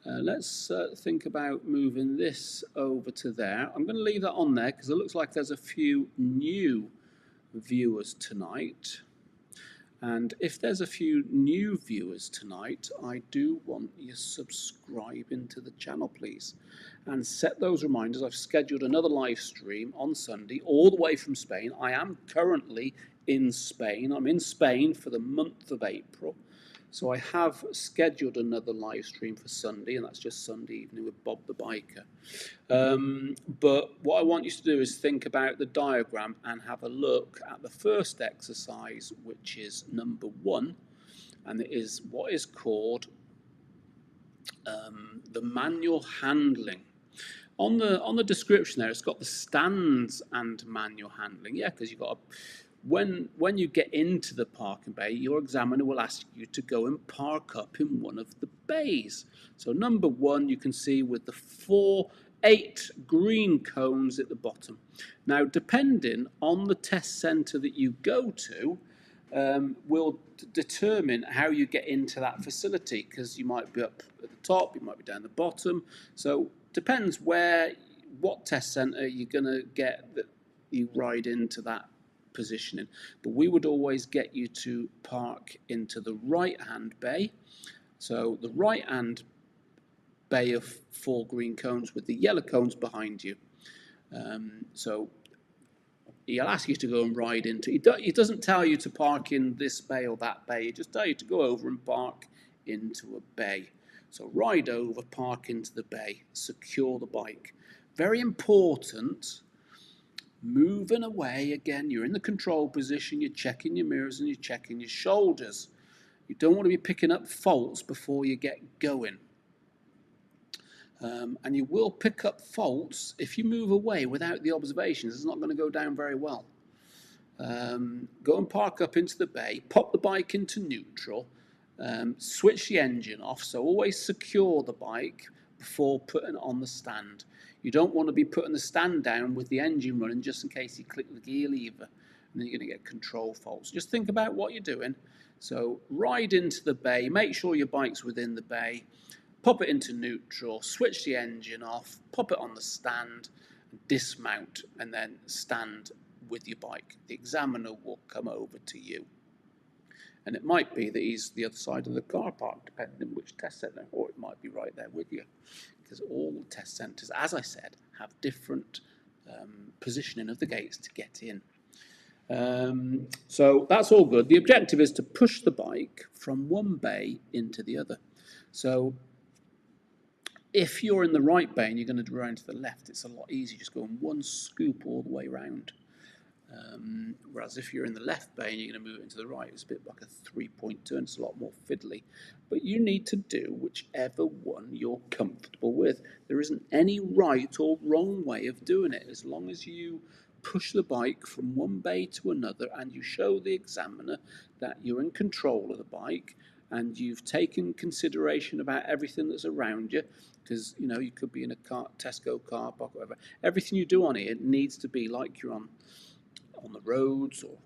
Let's think about moving this over to there. I'm going to leave that on there because it looks like there's a few new viewers tonight. And if there's a few new viewers tonight, I do want you subscribing to the channel, please. And set those reminders. I've scheduled another live stream on Sunday, all the way from Spain. I am currently in Spain. I'm in Spain for the month of April. So I have scheduled another live stream for Sunday, and that's just Sunday evening with Bob the Biker. But what I want you to do is think about the diagram and have a look at the first exercise, which is number 1, and it is what is called the manual handling. On the description there, it's got the stands and manual handling. Yeah, because you've got when you get into the parking bay, your examiner will ask you to go and park up in one of the bays. So number 1, you can see with the 8 green cones at the bottom. Now, depending on the test centre that you go to, will determine how you get into that facility, because you might be up at the top, you might be down the bottom. So depends what test centre you're going to get that you ride into that positioning. But we would always get you to park into the right hand bay. So the right hand bay of 4 green cones with the yellow cones behind you. So he'll ask you to go and ride into it. He doesn't tell you to park in this bay or that bay. He just tells you to go over and park into a bay. So ride over, park into the bay, secure the bike. Very important. Moving away again, you're in the control position, you're checking your mirrors and you're checking your shoulders. You don't want to be picking up faults before you get going. And you will pick up faults if you move away without the observations. It's not going to go down very well. Go and park up into the bay, pop the bike into neutral, switch the engine off, so always secure the bike before putting it on the stand. You don't want to be putting the stand down with the engine running just in case you click the gear lever, and then you're going to get control faults. Just think about what you're doing. So ride into the bay, make sure your bike's within the bay, pop it into neutral, switch the engine off, pop it on the stand, dismount, and then stand with your bike. The examiner will come over to you. And it might be that he's the other side of the car park, depending on which test centre, or it might be right there with you. Because all the test centres, as I said, have different positioning of the gates to get in. So that's all good. The objective is to push the bike from one bay into the other. So if you're in the right bay and you're going to run to the left, it's a lot easier just going one scoop all the way round. Whereas if you're in the left bay and you're going to move it into the right, it's a bit like a 3-point turn. It's a lot more fiddly. But you need to do whichever one you're comfortable with. There isn't any right or wrong way of doing it. As long as you push the bike from one bay to another and you show the examiner that you're in control of the bike and you've taken consideration about everything that's around you, because you could be in a Tesco car park or whatever. Everything you do on it needs to be like you're on the roads or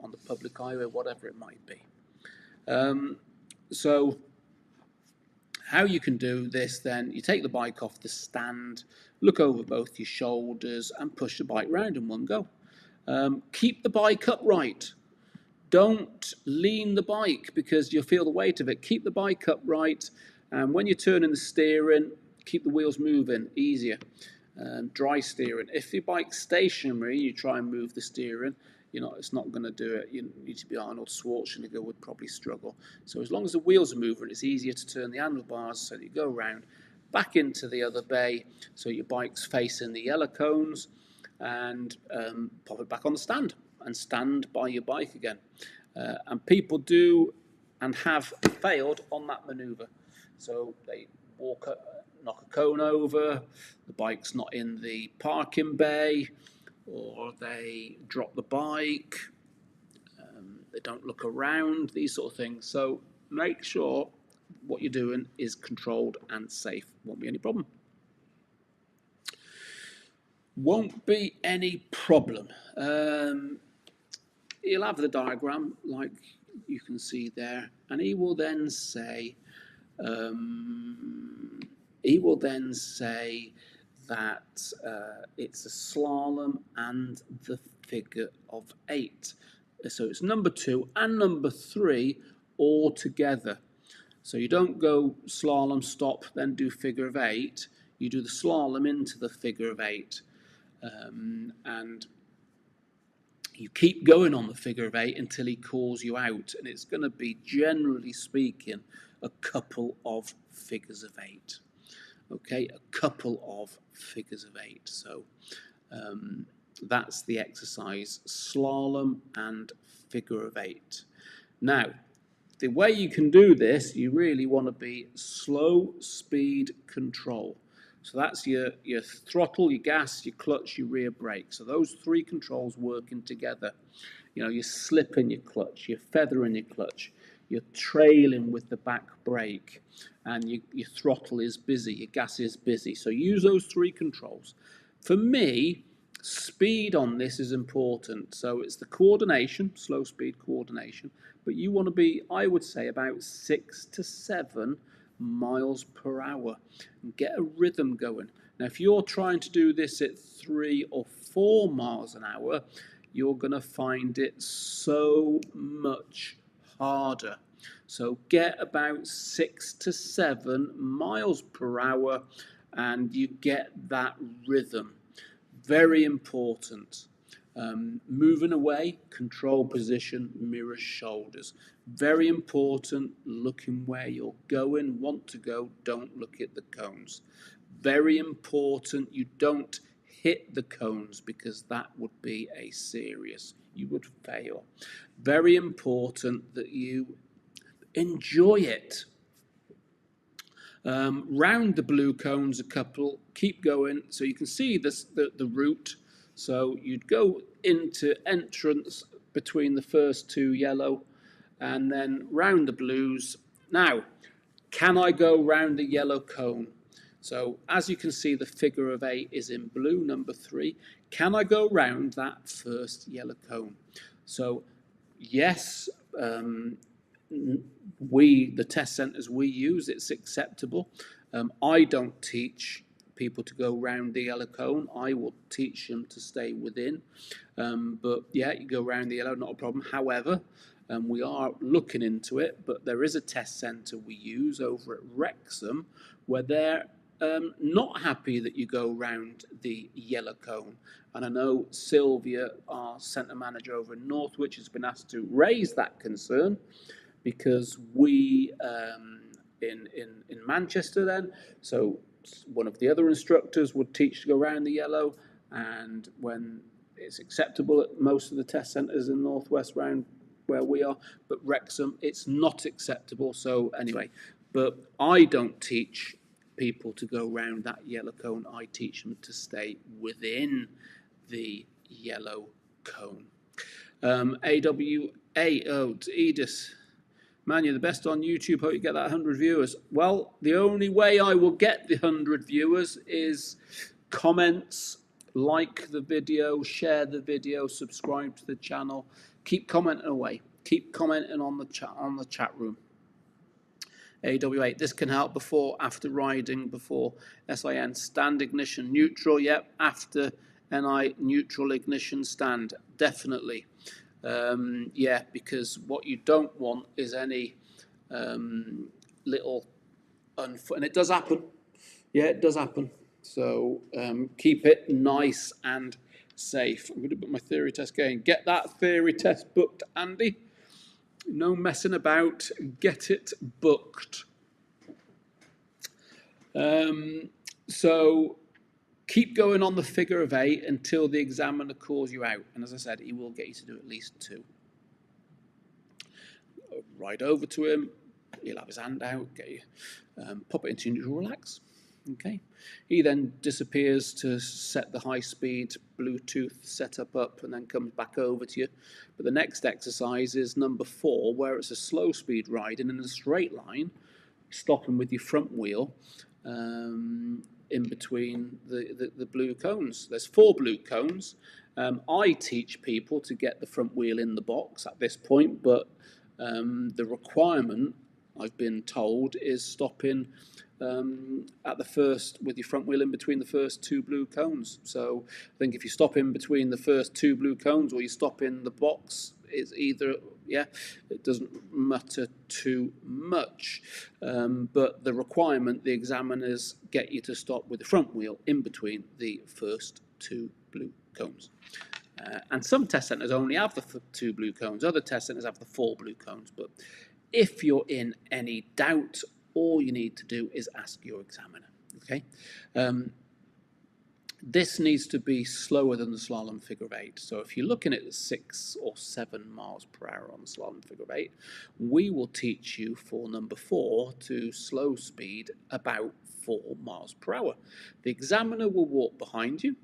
on the public highway, whatever it might be. So how you can do this then, you take the bike off the stand, look over both your shoulders and push the bike round in one go. Keep the bike upright. Don't lean the bike because you'll feel the weight of it. Keep the bike upright, and when you're turning the steering, keep the wheels moving, easier. Dry steering. If your bike's stationary, you try and move the steering, it's not going to do it. You need to be Arnold Schwarzenegger, would probably struggle. So as long as the wheels are moving, it's easier to turn the handlebars so that you go around, back into the other bay, so your bike's facing the yellow cones, and pop it back on the stand and stand by your bike again. And people do and have failed on that manoeuvre. So they knock a cone over, the bike's not in the parking bay, or they drop the bike, they don't look around, these sort of things. So make sure what you're doing is controlled and safe. Won't be any problem. Won't be any problem. He'll have the diagram like you can see there, and he will then say that it's a slalom and the figure of 8. So it's number 2 and number 3 all together. So you don't go slalom, stop, then do figure of 8. You do the slalom into the figure of 8. And you keep going on the figure of 8 until he calls you out. And it's going to be, generally speaking, a couple of figures of 8. Okay, a couple of figures of 8. So that's the exercise, slalom and figure of 8. Now, the way you can do this, you really want to be slow speed control. So that's your throttle, your gas, your clutch, your rear brake. So those 3 controls working together. You're slipping your clutch, you're feathering your clutch, you're trailing with the back brake, and your throttle is busy, your gas is busy. So use those 3 controls. For me, speed on this is important. So it's the coordination, slow speed coordination, but you want to be, I would say, about 6 to 7 miles per hour and get a rhythm going. Now, if you're trying to do this at 3 or 4 miles an hour, you're going to find it so much harder. So get about 6 to 7 miles per hour and you get that rhythm. Very important. Moving away, control position, mirror shoulders. Very important, looking where you're going, want to go, don't look at the cones. Very important, you don't hit the cones because that would be a serious, you would fail. Very important that you enjoy it. Round the blue cones a couple, keep going so you can see the route. So you'd go into entrance between the first 2 yellow and then round the blues. Now, can I go round the yellow cone? So as you can see, the figure of 8 is in blue, number 3. Can I go round that first yellow cone? So yes, the test centres we use, it's acceptable. I don't teach people to go round the yellow cone. I will teach them to stay within. But yeah, you go round the yellow, not a problem. However, we are looking into it, but there is a test centre we use over at Wrexham where they're not happy that you go round the yellow cone. And I know Sylvia, our centre manager over in Northwich, has been asked to raise that concern because we, in Manchester then, so one of the other instructors would teach to go around the yellow, and when it's acceptable at most of the test centres in Northwest round where we are, but Wrexham, it's not acceptable. So anyway, but I don't teach people to go round that yellow cone. I teach them to stay within the yellow cone. AWA, it's Edith. Man, you're the best on YouTube. Hope you get that 100 viewers. Well, the only way I will get the 100 viewers is comments, like the video, share the video, subscribe to the channel. Keep commenting away. Keep commenting on the chat room. AWA, this can help before, after riding, before SIN, stand ignition, neutral, yep, after NI, neutral ignition, stand, definitely. Yeah, because what you don't want is any little and it does happen. Yeah, it does happen. So keep it nice and safe. I'm going to put my theory test going. Get that theory test booked, Andy. No messing about. Get it booked. So keep going on the figure of 8 until the examiner calls you out. And as I said, he will get you to do at least 2. Ride over to him. He'll have his hand out. Get you, pop it into neutral, relax. Okay. He then disappears to set the high-speed Bluetooth setup up and then comes back over to you. But the next exercise is number 4, where it's a slow-speed ride and in a straight line, stopping with your front wheel in between the blue cones. There's 4 blue cones. I teach people to get the front wheel in the box at this point, but the requirement, I've been told, is stopping at the first with your front wheel in between the first 2 blue cones. So I think if you stop in between the first 2 blue cones or you stop in the box, it's either, yeah, it doesn't matter too much. But the requirement, the examiners get you to stop with the front wheel in between the first 2 blue cones. And some test centres only have the 2 blue cones. Other test centres have the 4 blue cones. But if you're in any doubt, all you need to do is ask your examiner. Okay. This needs to be slower than the slalom figure of 8. So if you're looking at 6 or 7 miles per hour on the slalom figure of 8, we will teach you for number 4 to slow speed about 4 miles per hour. The examiner will walk behind you,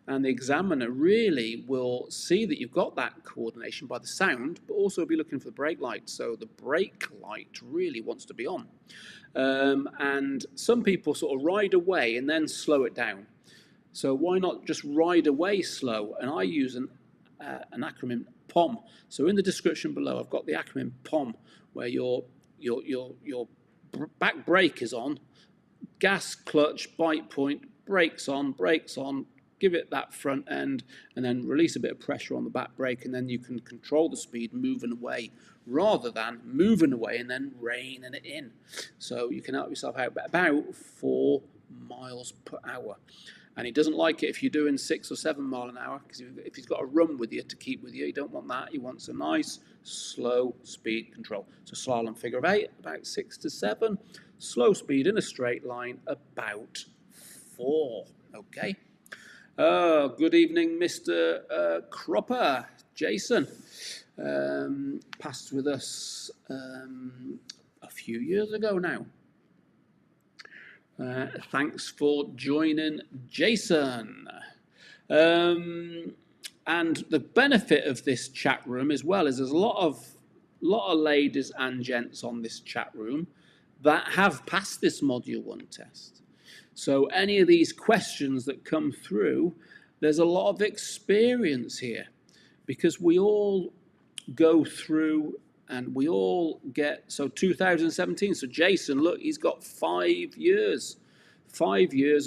and the examiner really will see that you've got that coordination by the sound, but also be looking for the brake light. So the brake light really wants to be on. And some people sort of ride away and then slow it down. So why not just ride away slow? And I use an acronym POM. So in the description below, I've got the acronym POM, where your back brake is on, gas, clutch, bite point, brakes on, give it that front end, and then release a bit of pressure on the back brake, and then you can control the speed moving away, rather than moving away and then reining it in. So you can help yourself out about 4 miles per hour. And he doesn't like it if you're doing 6 or 7 mile an hour, because if he's got a run with you to keep with you, you don't want that. He wants a nice, slow speed control. So slalom figure of 8, about 6 to 7. Slow speed in a straight line, about 4. Okay. Good evening, Mr. Cropper. Jason passed with us a few years ago now. Thanks for joining, Jason. And the benefit of this chat room as well is there's a lot of ladies and gents on this chat room that have passed this Module 1 test. So any of these questions that come through, there's a lot of experience here, because we all go through and we all get, so 2017, so Jason, look, he's got 5 years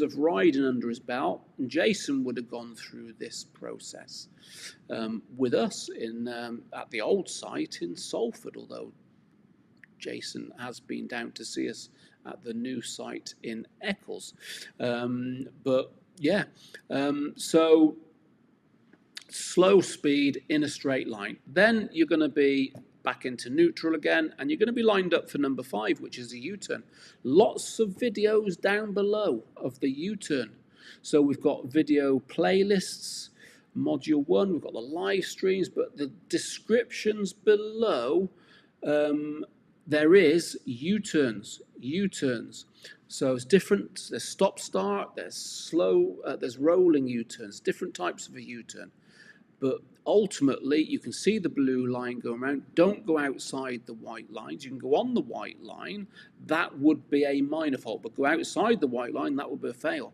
of riding under his belt, and Jason would have gone through this process with us at the old site in Salford, although Jason has been down to see us at the new site in Eccles. But yeah, so slow speed in a straight line. Then you're going to be back into neutral again, and you're going to be lined up for number 5, which is a U-turn. Lots of videos down below of the U-turn. So we've got video playlists, Module 1, we've got the live streams, but the descriptions below, there is U-turns. So it's different, there's stop-start, there's slow, there's rolling U-turns, different types of a U-turn. But ultimately, you can see the blue line going around. Don't go outside the white lines. You can go on the white line. That would be a minor fault. But go outside the white line, that would be a fail.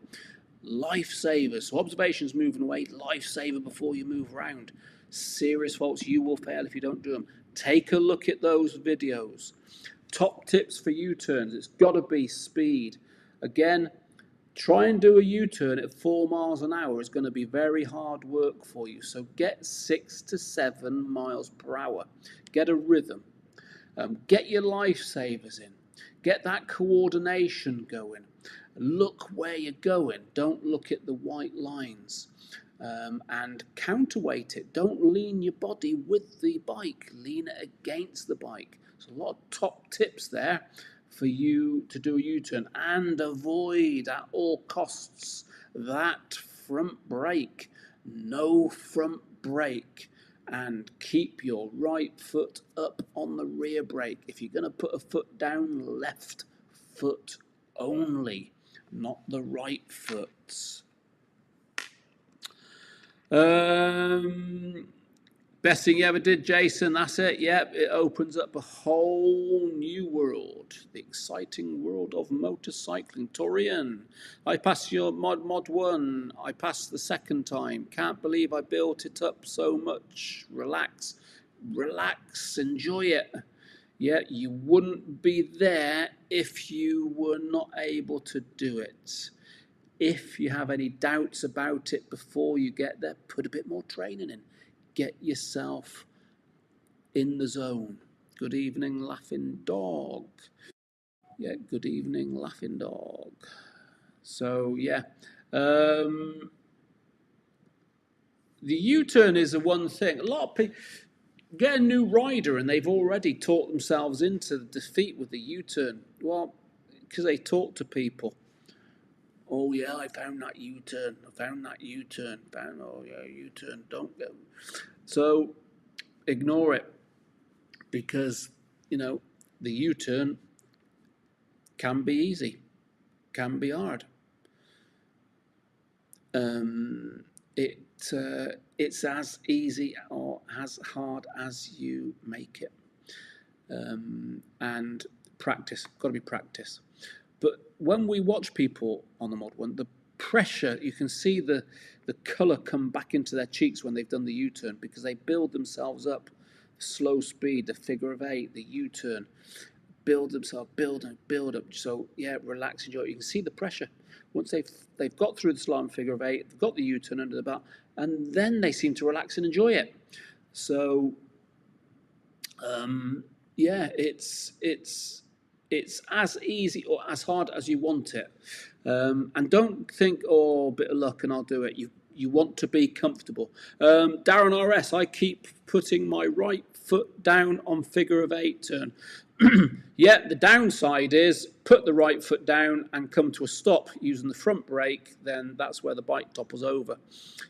Lifesavers. So observations moving away. Lifesaver before you move around. Serious faults. You will fail if you don't do them. Take a look at those videos. Top tips for U-turns. It's got to be speed. Again, try and do a U-turn at 4 miles an hour is going to be very hard work for you. So get 6 to 7 miles per hour. Get a rhythm. Get your lifesavers in. Get that coordination going. Look where you're going. Don't look at the white lines. And counterweight it. Don't lean your body with the bike. Lean it against the bike. So a lot of top tips there for you to do a U-turn, and avoid at all costs that front brake. No front brake, and keep your right foot up on the rear brake. If you're going to put a foot down, left foot only, not the right foot. Best thing you ever did, Jason, that's it. Yep, it opens up a whole new world. The exciting world of motorcycling. Torian, I passed your mod 1. I passed the second time. Can't believe I built it up so much. Relax, enjoy it. Yeah, you wouldn't be there if you were not able to do it. If you have any doubts about it before you get there, put a bit more training in. Get yourself in the zone. Good evening, Laughing Dog. Yeah, good evening, Laughing Dog. So, yeah. The U-turn is the one thing. A lot of people get a new rider and they've already talked themselves into defeat with the U-turn. Well, because they talk to people. Oh, yeah, I found that U-turn. Oh, yeah, U-turn. Don't go. So ignore it, because, you know, the U-turn can be easy, can be hard. It's as easy or as hard as you make it. And practice, got to be practice. But when we watch people on the Mod 1, the pressure, you can see the colour come back into their cheeks when they've done the U-turn, because they build themselves up. Slow speed, the figure of 8, the U-turn, build themselves, build up. So yeah, relax, enjoy. You can see the pressure. Once they've got through the slalom figure of 8, they've got the U-turn under the belt, and then they seem to relax and enjoy it. So, yeah, it's as easy or as hard as you want it. And don't think, oh, a bit of luck and I'll do it. You want to be comfortable. Darren RS, I keep putting my right foot down on figure of 8 turn. Yeah, the downside is put the right foot down and come to a stop using the front brake, then that's where the bike topples over.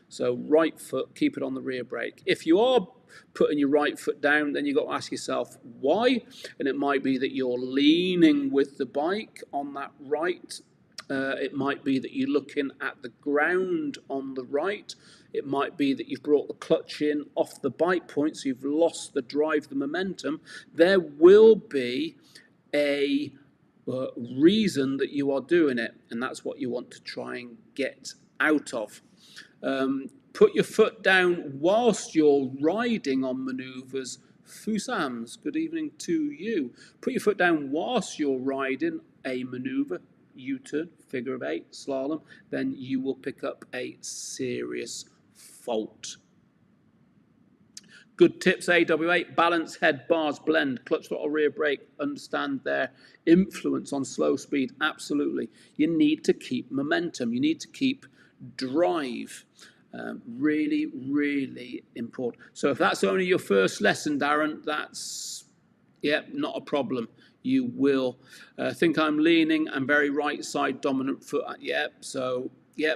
So right foot, keep it on the rear brake. If you are putting your right foot down, then you've got to ask yourself why. And it might be that you're leaning with the bike on that right. It might be that you're looking at the ground on the right. It might be that you've brought the clutch in off the bike point, so you've lost the drive, the momentum. There will be a reason that you are doing it, and that's what you want to try and get out of. Put your foot down whilst you're riding on manoeuvres. Fusams, good evening to you. Put your foot down whilst you're riding a manoeuvre, U-turn, figure of 8, slalom, then you will pick up a serious fault. Good tips, AW8, balance, head, bars, blend, clutch, throttle, rear brake, understand their influence on slow speed, absolutely. You need to keep momentum, you need to keep drive. Really, really important. So if that's only your first lesson, Darren, that's, yeah, not a problem. You will think I'm leaning and very right side dominant foot. Yeah, so yeah,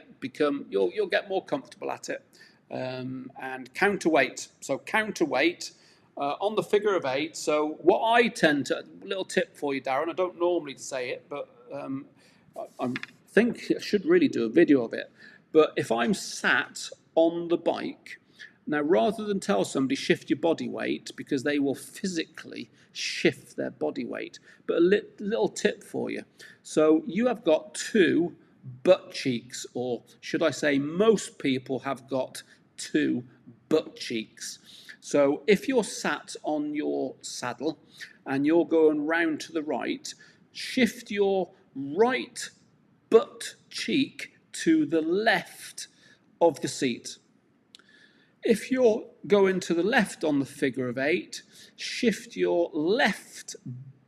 you'll get more comfortable at it. And counterweight. So counterweight on the figure of 8. So what I tend to, little tip for you, Darren. I don't normally say it, but I think I should really do a video of it. But if I'm sat on the bike, now rather than tell somebody shift your body weight, because they will physically shift their body weight, but a little tip for you. So you have got 2 butt cheeks, or should I say most people have got 2 butt cheeks. So if you're sat on your saddle and you're going round to the right, shift your right butt cheek to the left of the seat. If you're going to the left on the figure of 8, shift your left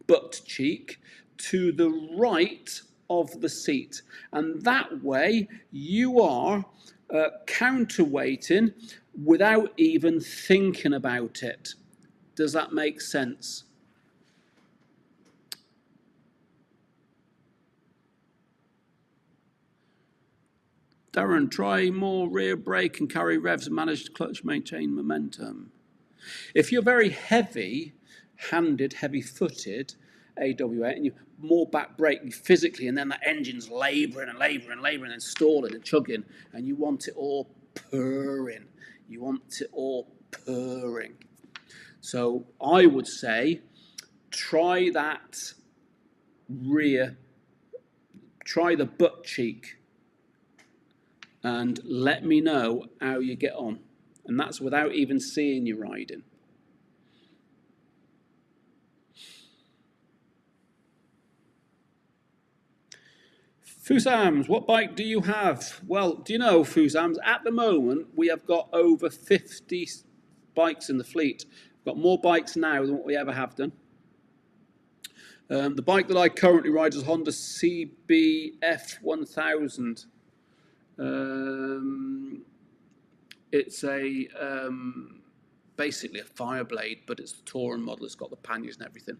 butt cheek to the right of the seat. And that way you are counterweighting without even thinking about it. Does that make sense? Darren, try more rear brake and carry revs and manage to clutch, maintain momentum. If you're very heavy-handed, heavy-footed, AWA, and you more back brake physically, and then that engine's labouring and labouring and labouring and stalling and chugging, and you want it all purring. You want it all purring. So I would say try that rear, try the butt cheek, and let me know how you get on. And that's without even seeing you riding. Fusams, what bike do you have? Well, do you know, Fusams, at the moment, we have got over 50 bikes in the fleet. We've got more bikes now than what we ever have done. The bike that I currently ride is a Honda CBF 1000. It's a basically a Fireblade, but it's the touring model. It's got the panniers and everything.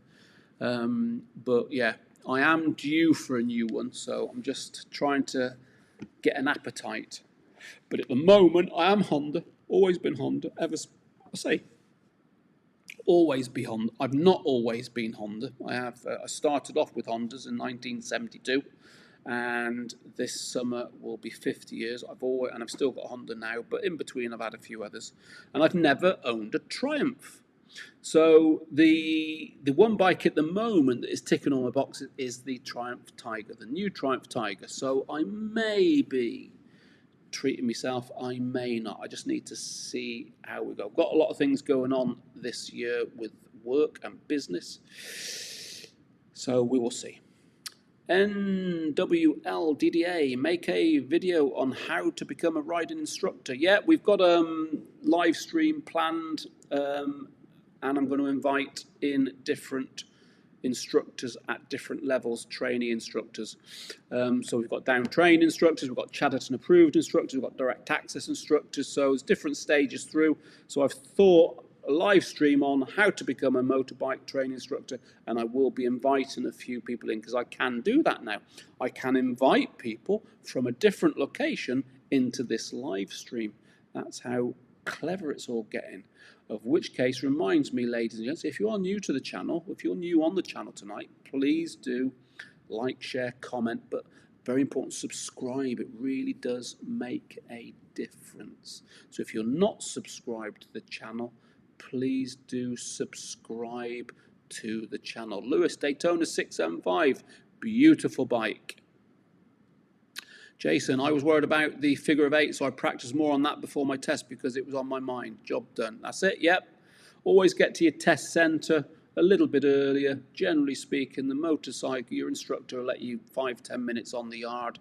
But yeah, I am due for a new one, so I'm just trying to get an appetite. But at the moment, I am Honda. Always been Honda. Always be Honda. I've not always been Honda. I started off with Hondas in 1972. And this summer will be 50 years. I've still got a Honda now, but in between I've had a few others. And I've never owned a Triumph. So the one bike at the moment that is ticking all my boxes is the Triumph Tiger, the new Triumph Tiger. So I may be treating myself, I may not. I just need to see how we go. I've got a lot of things going on this year with work and business. So we will see. NWLDDA, make a video on how to become a riding instructor. Yeah, we've got a live stream planned, and I'm going to invite in different instructors at different levels, trainee instructors. So we've got down trained instructors, we've got Chatterton approved instructors, we've got direct access instructors, so there's different stages through. So I've thought a live stream on how to become a motorbike training instructor, and I will be inviting a few people in because I can do that now. I can invite people from a different location into this live stream. That's how clever it's all getting. Of which case reminds me, ladies and gents, if you are new to the channel, if you're new on the channel tonight, please do like, share, comment, but very important, subscribe. It really does make a difference. So if you're not subscribed to the channel, please do subscribe to the channel. Lewis, Daytona 675, beautiful bike. Jason, I was worried about the figure of 8, so I practiced more on that before my test because it was on my mind. Job done. That's it, yep. Always get to your test centre a little bit earlier. Generally speaking, the motorcycle, your instructor will let you 5-10 minutes on the yard.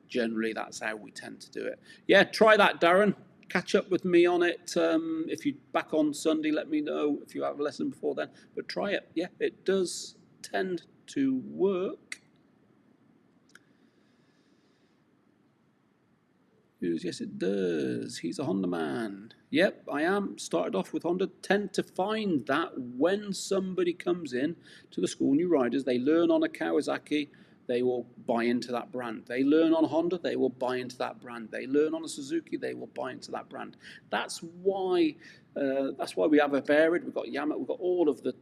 Generally, that's how we tend to do it. Yeah, try that, Darren. Catch up with me on it. If you're back on Sunday, let me know if you have a lesson before then. But try it. Yeah, it does tend to work. Yes, it does. He's a Honda man. Yep, I am. Started off with Honda. Tend to find that when somebody comes in to the school, new riders, they learn on a Kawasaki, they will buy into that brand. They learn on a Honda, they will buy into that brand. They learn on a Suzuki, they will buy into that brand. That's why we have a varied. We've got Yamaha. We've got all of the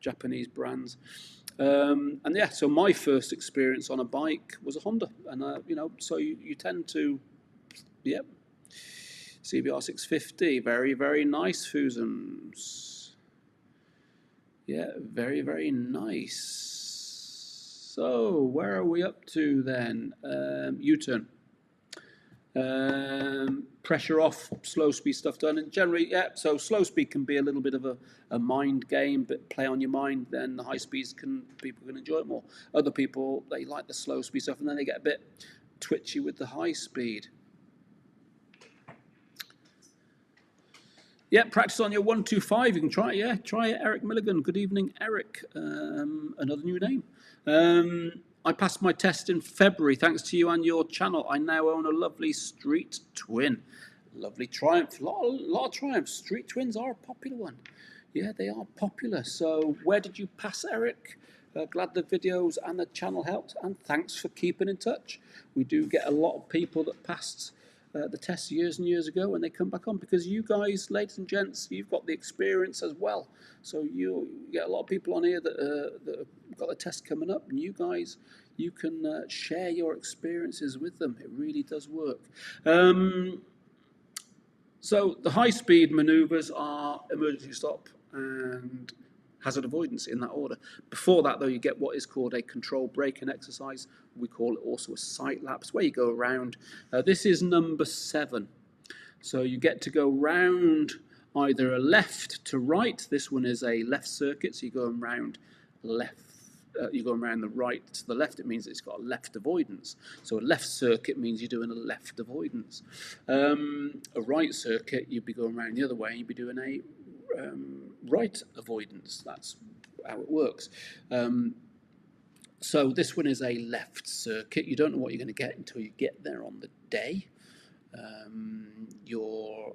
Japanese brands. And yeah, so my first experience on a bike was a Honda, and you know, so you tend to, yep. CBR 650, very, very nice, Fusums. Yeah, very, very nice. So where are we up to then? U-turn. Pressure off, slow speed stuff done, and generally, yeah, so slow speed can be a little bit of a mind game, but play on your mind, then the high speeds people can enjoy it more. Other people, they like the slow speed stuff, and then they get a bit twitchy with the high speed. Yeah, practice on your 125. You can try it. Yeah, try it. Eric Milligan. Good evening, Eric. Another new name. I passed my test in February thanks to you and your channel. I now own a lovely Street Twin. Lovely Triumph. A lot of Triumphs. Street Twins are a popular one. Yeah, they are popular. So where did you pass, Eric? Glad the videos and the channel helped, and thanks for keeping in touch. We do get a lot of people that passed the test years and years ago, and they come back on because you guys, ladies and gents, you've got the experience as well. So you get a lot of people on here that have got the test coming up, and you guys, you can share your experiences with them. It really does work. So the high-speed manoeuvres are emergency stop and hazard avoidance in that order. Before that, though, you get what is called a control braking exercise. We call it also a sight lapse, where you go around. This is number 7. So you get to go round either a left to right. This one is a left circuit, so you're going round left. You're going around the right to the left. It means it's got a left avoidance. So a left circuit means you're doing a left avoidance. A right circuit, you'd be going around the other way, and you'd be doing a right avoidance. That's how it works. So this one is a left circuit. You don't know what you're going to get until you get there on the day. Your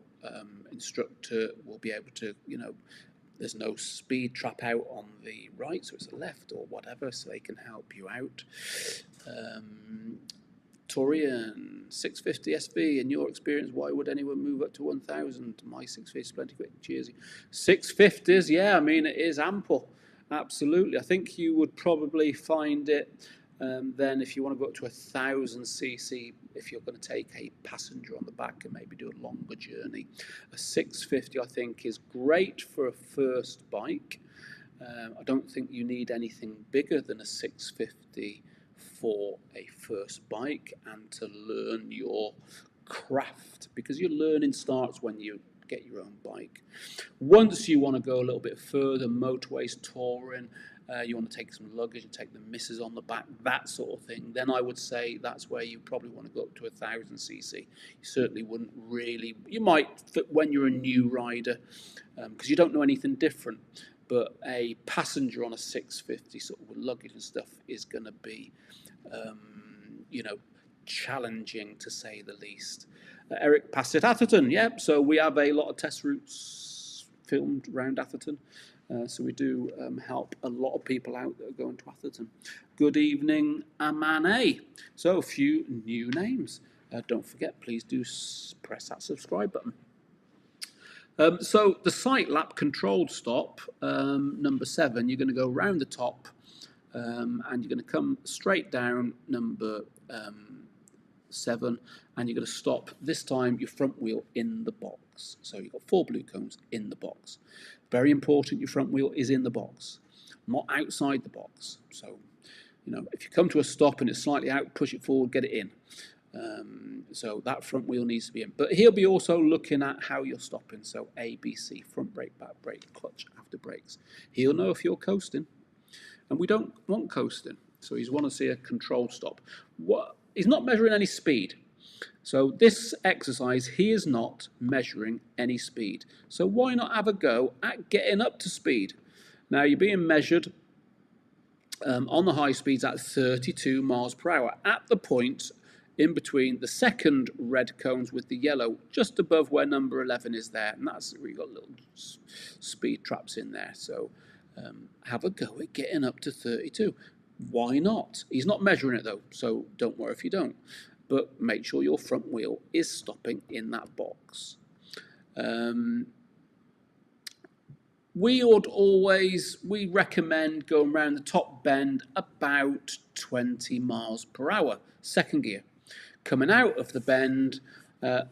instructor will be able to, you know, there's no speed trap out on the right, so it's a left or whatever, so they can help you out. Torian, 650 SV, in your experience, why would anyone move up to 1,000? My 650 is plenty quick, cheers. 650s, yeah, I mean, it is ample, absolutely. I think you would probably find it then if you want to go up to 1,000 cc, if you're going to take a passenger on the back and maybe do a longer journey. A 650, I think, is great for a first bike. I don't think you need anything bigger than a 650 for a first bike and to learn your craft, because your learning starts when you get your own bike. Once you want to go a little bit further, motorways, touring, you want to take some luggage and take the missus on the back, that sort of thing, then I would say that's where you probably want to go up to 1000cc. You certainly wouldn't really, you might when you're a new rider, because you don't know anything different, but a passenger on a 650 sort of with luggage and stuff is going to be, you know, challenging to say the least. Eric passed at Atherton, yep, so we have a lot of test routes filmed around Atherton. So we do help a lot of people out that are going to Atherton. Good evening, Amane. So a few new names. Don't forget, please do press that subscribe button. So the sight lap controlled stop, number 7, you're going to go round the top and you're going to come straight down number 7 and you're going to stop, this time your front wheel in the box. So you've got 4 blue cones in the box. Very important, your front wheel is in the box, not outside the box. So, you know, if you come to a stop and it's slightly out, push it forward, get it in. So that front wheel needs to be in. But he'll be also looking at how you're stopping. So A, B, C, front brake, back brake, clutch, after brakes. He'll know if you're coasting. And we don't want coasting. So he's want to see a controlled stop. He's not measuring any speed. So this exercise, he is not measuring any speed. So why not have a go at getting up to speed? Now you're being measured on the high speeds at 32 miles per hour at the point in between the second red cones with the yellow, just above where number 11 is there. And that's where you've got little speed traps in there. So have a go at getting up to 32. Why not? He's not measuring it though, so don't worry if you don't. But make sure your front wheel is stopping in that box. We recommend going around the top bend about 20 miles per hour, second gear. Coming out of the bend,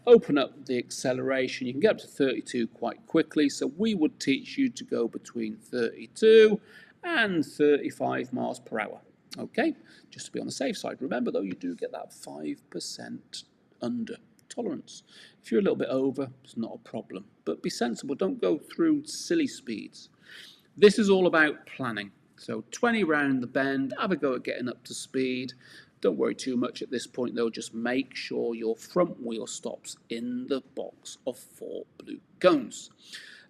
open up the acceleration. You can get up to 32 quite quickly, so we would teach you to go between 32 and 35 miles per hour. Okay, just to be on the safe side. Remember though, you do get that 5% under tolerance. If you're a little bit over, it's not a problem. But be sensible, don't go through silly speeds. This is all about planning. So 20 round the bend, have a go at getting up to speed. Don't worry too much at this point though, just make sure your front wheel stops in the box of 4 blue cones.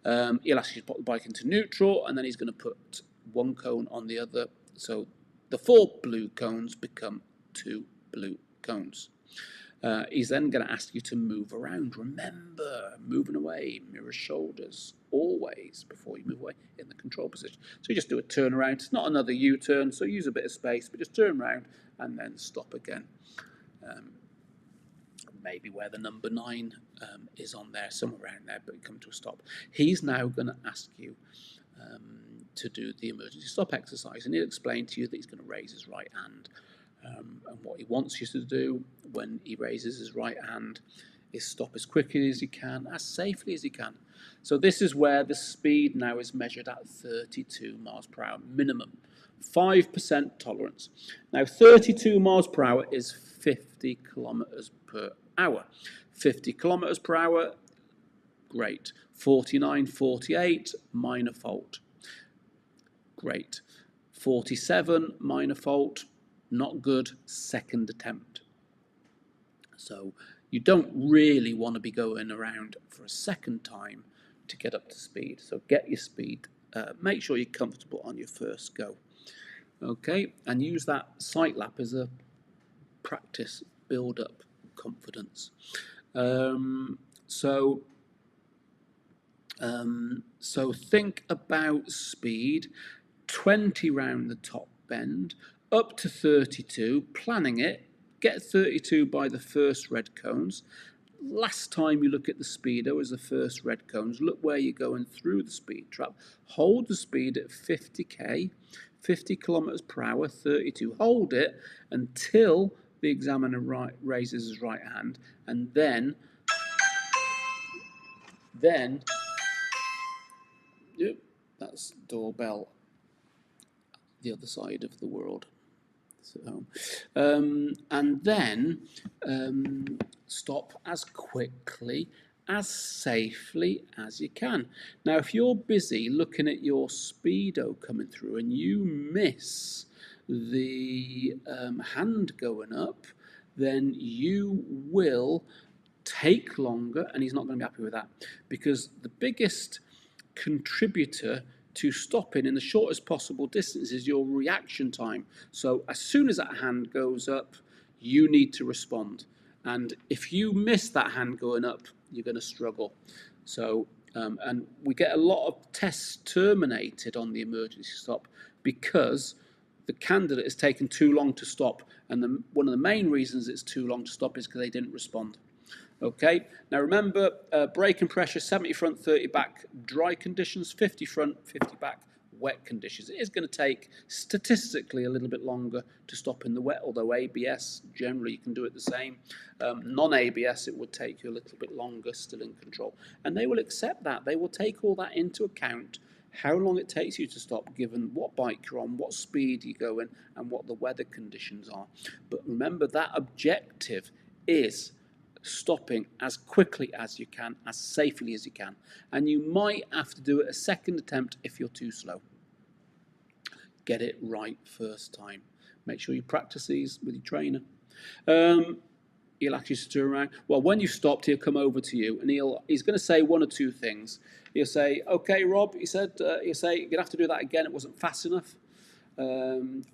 He'll ask you to put the bike into neutral and then he's going to put 1 cone on the other. So the 4 blue cones become 2 blue cones. He's then going to ask you to move around. Remember, moving away, mirror shoulders, always before you move away in the control position. So you just do a turn around. It's not another U-turn, so use a bit of space, but just turn around and then stop again. Maybe where the number 9 is on there, somewhere around there, but you come to a stop. He's now going to ask you to do the emergency stop exercise, and he'll explain to you that he's going to raise his right hand. And what he wants you to do when he raises his right hand is stop as quickly as he can, as safely as he can. So this is where the speed now is measured at 32 miles per hour minimum. 5% tolerance. Now 32 miles per hour is 50 kilometers per hour. 50 kilometers per hour, great. 49, 48, minor fault. Great. 47, minor fault, not good, second attempt. So you don't really want to be going around for a second time to get up to speed. So get your speed, make sure you're comfortable on your first go. Okay, and use that sight lap as a practice, build up confidence. So think about speed, 20 round the top bend, up to 32, planning it, get 32 by the first red cones. Last time you look at the speedo as the first red cones, look where you're going through the speed trap. Hold the speed at 50k, 50 kilometers per hour, 32. Hold it until the examiner raises his right hand, and then yep, that's doorbell, the other side of the world. So, and then stop as quickly as safely as you can. Now, if you're busy looking at your speedo coming through and you miss the hand going up, then you will take longer, and he's not going to be happy with that, because the biggest contributor to stopping in the shortest possible distance is your reaction time. So as soon as that hand goes up, you need to respond. And if you miss that hand going up, you're going to struggle. So, and we get a lot of tests terminated on the emergency stop because the candidate has taken too long to stop. And one of the main reasons it's too long to stop is because they didn't respond. Okay, now remember, braking pressure, 70 front, 30 back, dry conditions, 50 front, 50 back, wet conditions. It is going to take statistically a little bit longer to stop in the wet, although ABS, generally you can do it the same. Non-ABS, it would take you a little bit longer, still in control. And they will accept that. They will take all that into account, how long it takes you to stop, given what bike you're on, what speed you're going, and what the weather conditions are. But remember, that objective is stopping as quickly as you can, as safely as you can. And you might have to do it a second attempt if you're too slow. Get it right first time. Make sure you practice these with your trainer. He'll actually turn around. Well, when you've stopped, he'll come over to you and he's going to say one or two things. He'll say, "Okay, Rob," he'll say, "you're going to have to do that again. It wasn't fast enough."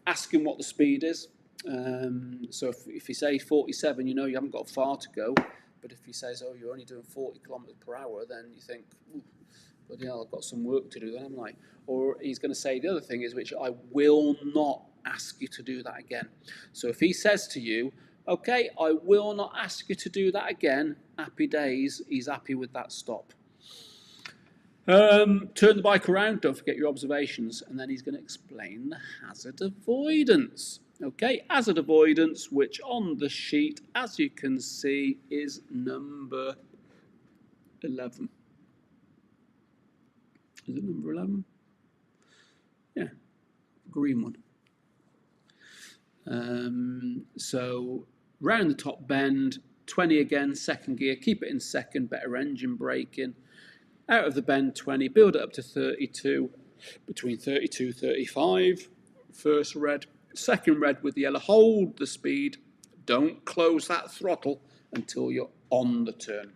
Ask him what the speed is. So if you say 47, you know you haven't got far to go. But if he says, "Oh, you're only doing 40 kilometers per hour," then you think, "Bloody hell, I've got some work to do then, haven't I?" Or he's going to say the other thing is, which I will not ask you to do that again. So if he says to you, "Okay, I will not ask you to do that again," happy days, he's happy with that stop. Turn the bike around, don't forget your observations, and then he's going to explain the hazard avoidance. Okay, hazard avoidance, which on the sheet, as you can see, is number 11. Is it number 11? Yeah, green one. So, round the top bend, 20 again, second gear, keep it in second, better engine braking. Out of the bend, 20, build it up to 32, between 32, 35, first red, second red with the yellow, hold the speed, don't close that throttle until you're on the turn.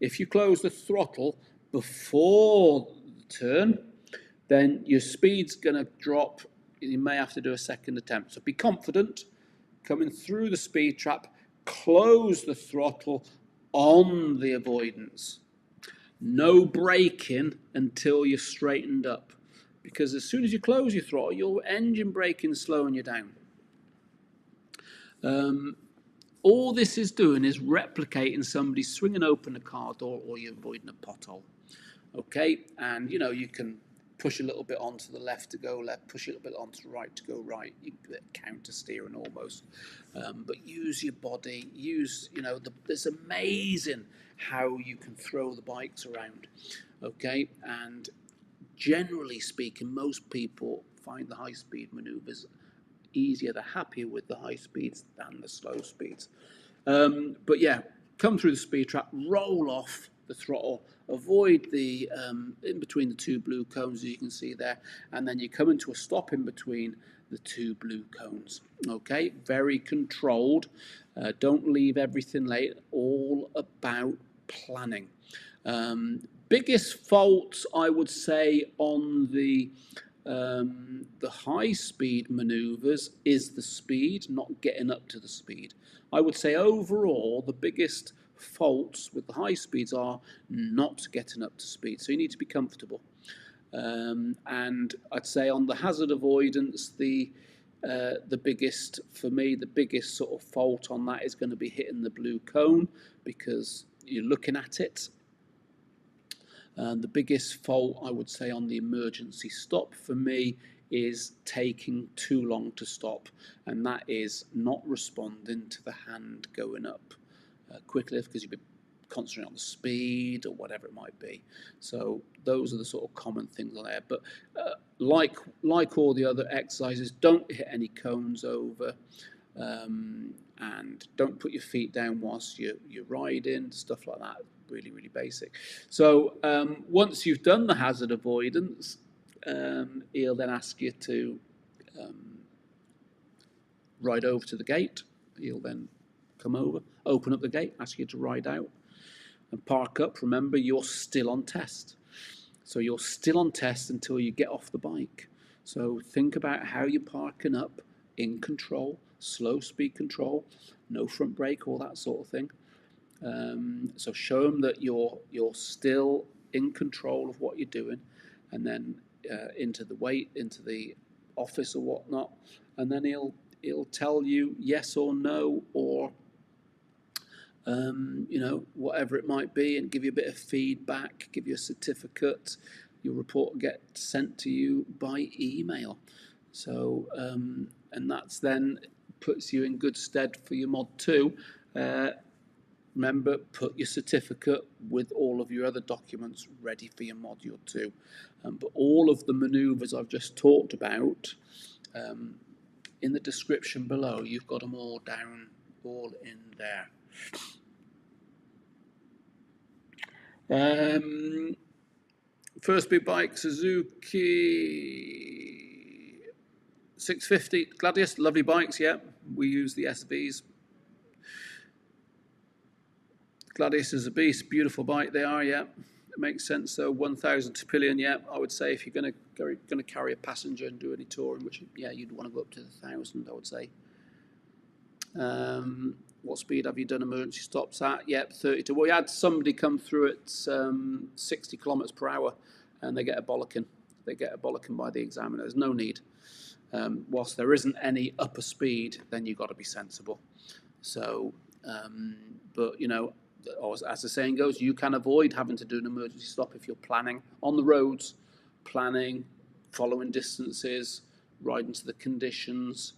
If you close the throttle before the turn, then your speed's going to drop, you may have to do a second attempt. So be confident, coming through the speed trap, close the throttle on the avoidance. No braking until you're straightened up, because as soon as you close your throttle, your engine braking is slowing you down. All this is doing is replicating somebody swinging open a car door or you're avoiding a pothole. Okay, and you know, you can push a little bit onto the left to go left, push a little bit onto the right to go right. You can counter steering almost, but use your body. Use, you know, it's amazing how you can throw the bikes around. Okay, and generally speaking, most people find the high-speed manoeuvres easier. They're happier with the high speeds than the slow speeds. But yeah, come through the speed trap, roll off the throttle, avoid the in between the two blue cones, as you can see there, and then you come into a stop in between the two blue cones. Okay, very controlled. Don't leave everything late. All about planning. Biggest faults, I would say, on the high-speed manoeuvres is the speed, not getting up to the speed. I would say overall the biggest faults with the high speeds are not getting up to speed. So you need to be comfortable. And I'd say on the hazard avoidance, the biggest, for me, the biggest sort of fault on that is going to be hitting the blue cone because you're looking at it. The biggest fault, I would say, on the emergency stop for me is taking too long to stop, and that is not responding to the hand going up quickly because you've been concentrating on the speed or whatever it might be. So those are the sort of common things on there. But like all the other exercises, don't hit any cones over, and don't put your feet down whilst you're riding, stuff like that. really, really basic. So once you've done the hazard avoidance, he'll then ask you to ride over to the gate. He'll then come over, open up the gate, ask you to ride out and park up. Remember, you're still on test. So you're still on test until you get off the bike. So think about how you're parking up in control, slow speed control, no front brake, all that sort of thing. So show them that you're still in control of what you're doing, and then into the office or whatnot, and then he'll tell you yes or no, or whatever it might be, and give you a bit of feedback, give you a certificate. Your report will get sent to you by email. So, and that's then puts you in good stead for your Mod 2. Remember, put your certificate with all of your other documents ready for your Module 2. But all of the manoeuvres I've just talked about, in the description below, you've got them all down, all in there. First big bike, Suzuki 650 Gladius, lovely bikes, yeah. We use the SVs. Gladius is a beast, beautiful bike they are, yeah. It makes sense. So 1,000 to pillion, yeah. I would say if you're going to carry a passenger and do any touring, which yeah, you'd want to go up to the 1,000, I would say. What speed have you done emergency stops at? Yep, 32. Well, we had somebody come through at 60 kilometres per hour, and they get a bollocking. They get a bollocking by the examiner. There's no need. Whilst there isn't any upper speed, then you've got to be sensible. So, but you know, as the saying goes, you can avoid having to do an emergency stop if you're planning on the roads, following distances, riding to the conditions,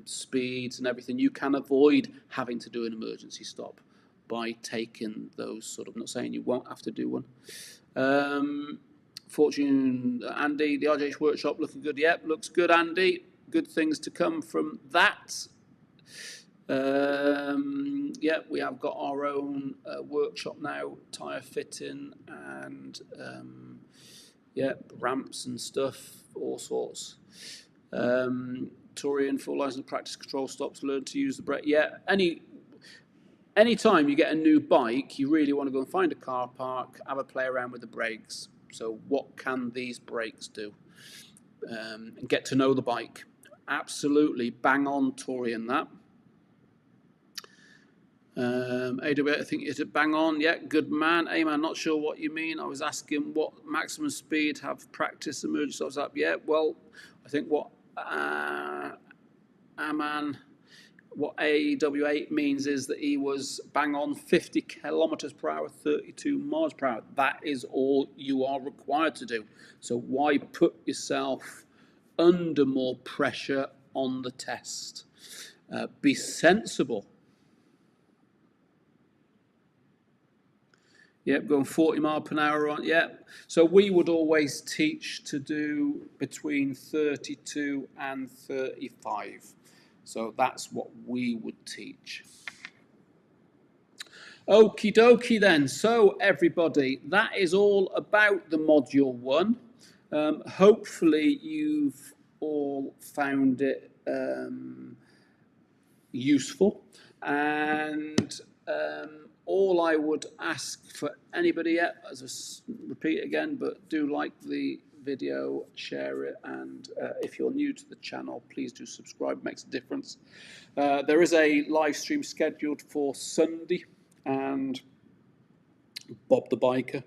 speeds and everything. You can avoid having to do an emergency stop by taking those sort of, I'm not saying you won't have to do one. Fortune, Andy, the RJH workshop looking good. Yep, looks good, Andy. Good things to come from that. Yeah, we have got our own workshop now, tyre fitting and yeah, ramps and stuff, all sorts. Torian, full license practice control stops, learn to use the brake. Yeah, any time you get a new bike, you really want to go and find a car park, have a play around with the brakes. So what can these brakes do? And get to know the bike. Absolutely, bang on Torian that. AW, I think is it bang on? Yeah, good man. Hey man, not sure what you mean. I was asking what maximum speed have practice emergency stops up. Yeah, well, I think what AW8 means is that he was bang on 50 kilometers per hour, 32 miles per hour. That is all you are required to do. So why put yourself under more pressure on the test? Be sensible. Yep, going 40 mile per hour on, yep. So we would always teach to do between 32 and 35. So that's what we would teach. Okie dokie then. So everybody, that is all about the Module 1. Hopefully you've all found it useful, and all I would ask for anybody, as I repeat it again, but do like the video, share it, and if you're new to the channel, please do subscribe, it makes a difference. There is a live stream scheduled for Sunday, and Bob the Biker.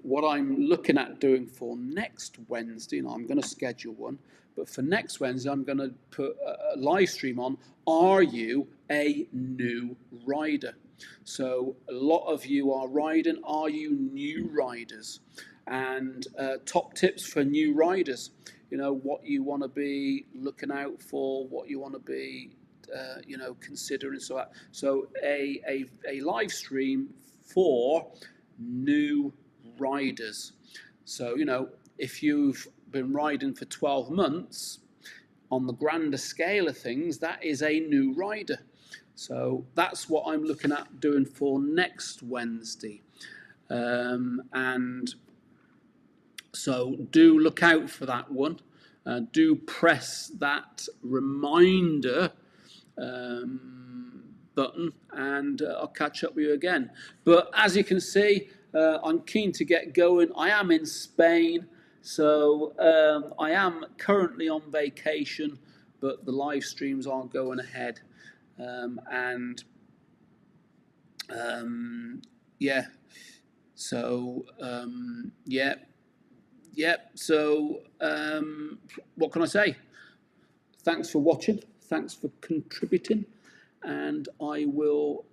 What I'm looking at doing for next Wednesday, and I'm going to schedule one, but for next Wednesday, I'm going to put a live stream on, are you a new rider? So a lot of you are riding, are you new riders? And top tips for new riders, you know, what you want to be looking out for, what you want to be, you know, considering. So a live stream for new riders. So, you know, if you've been riding for 12 months, on the grander scale of things, that is a new rider. So that's what I'm looking at doing for next Wednesday. And so do look out for that one. Do press that reminder button, and I'll catch up with you again. But as you can see, I'm keen to get going. I am in Spain, so I am currently on vacation, but the live streams are going ahead. Yeah, so so what can I say? Thanks for watching, thanks for contributing, and I will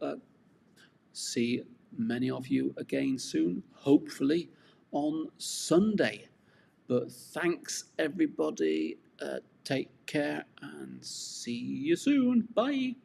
see many of you again soon, hopefully on Sunday. But thanks everybody, take care and see you soon. Bye.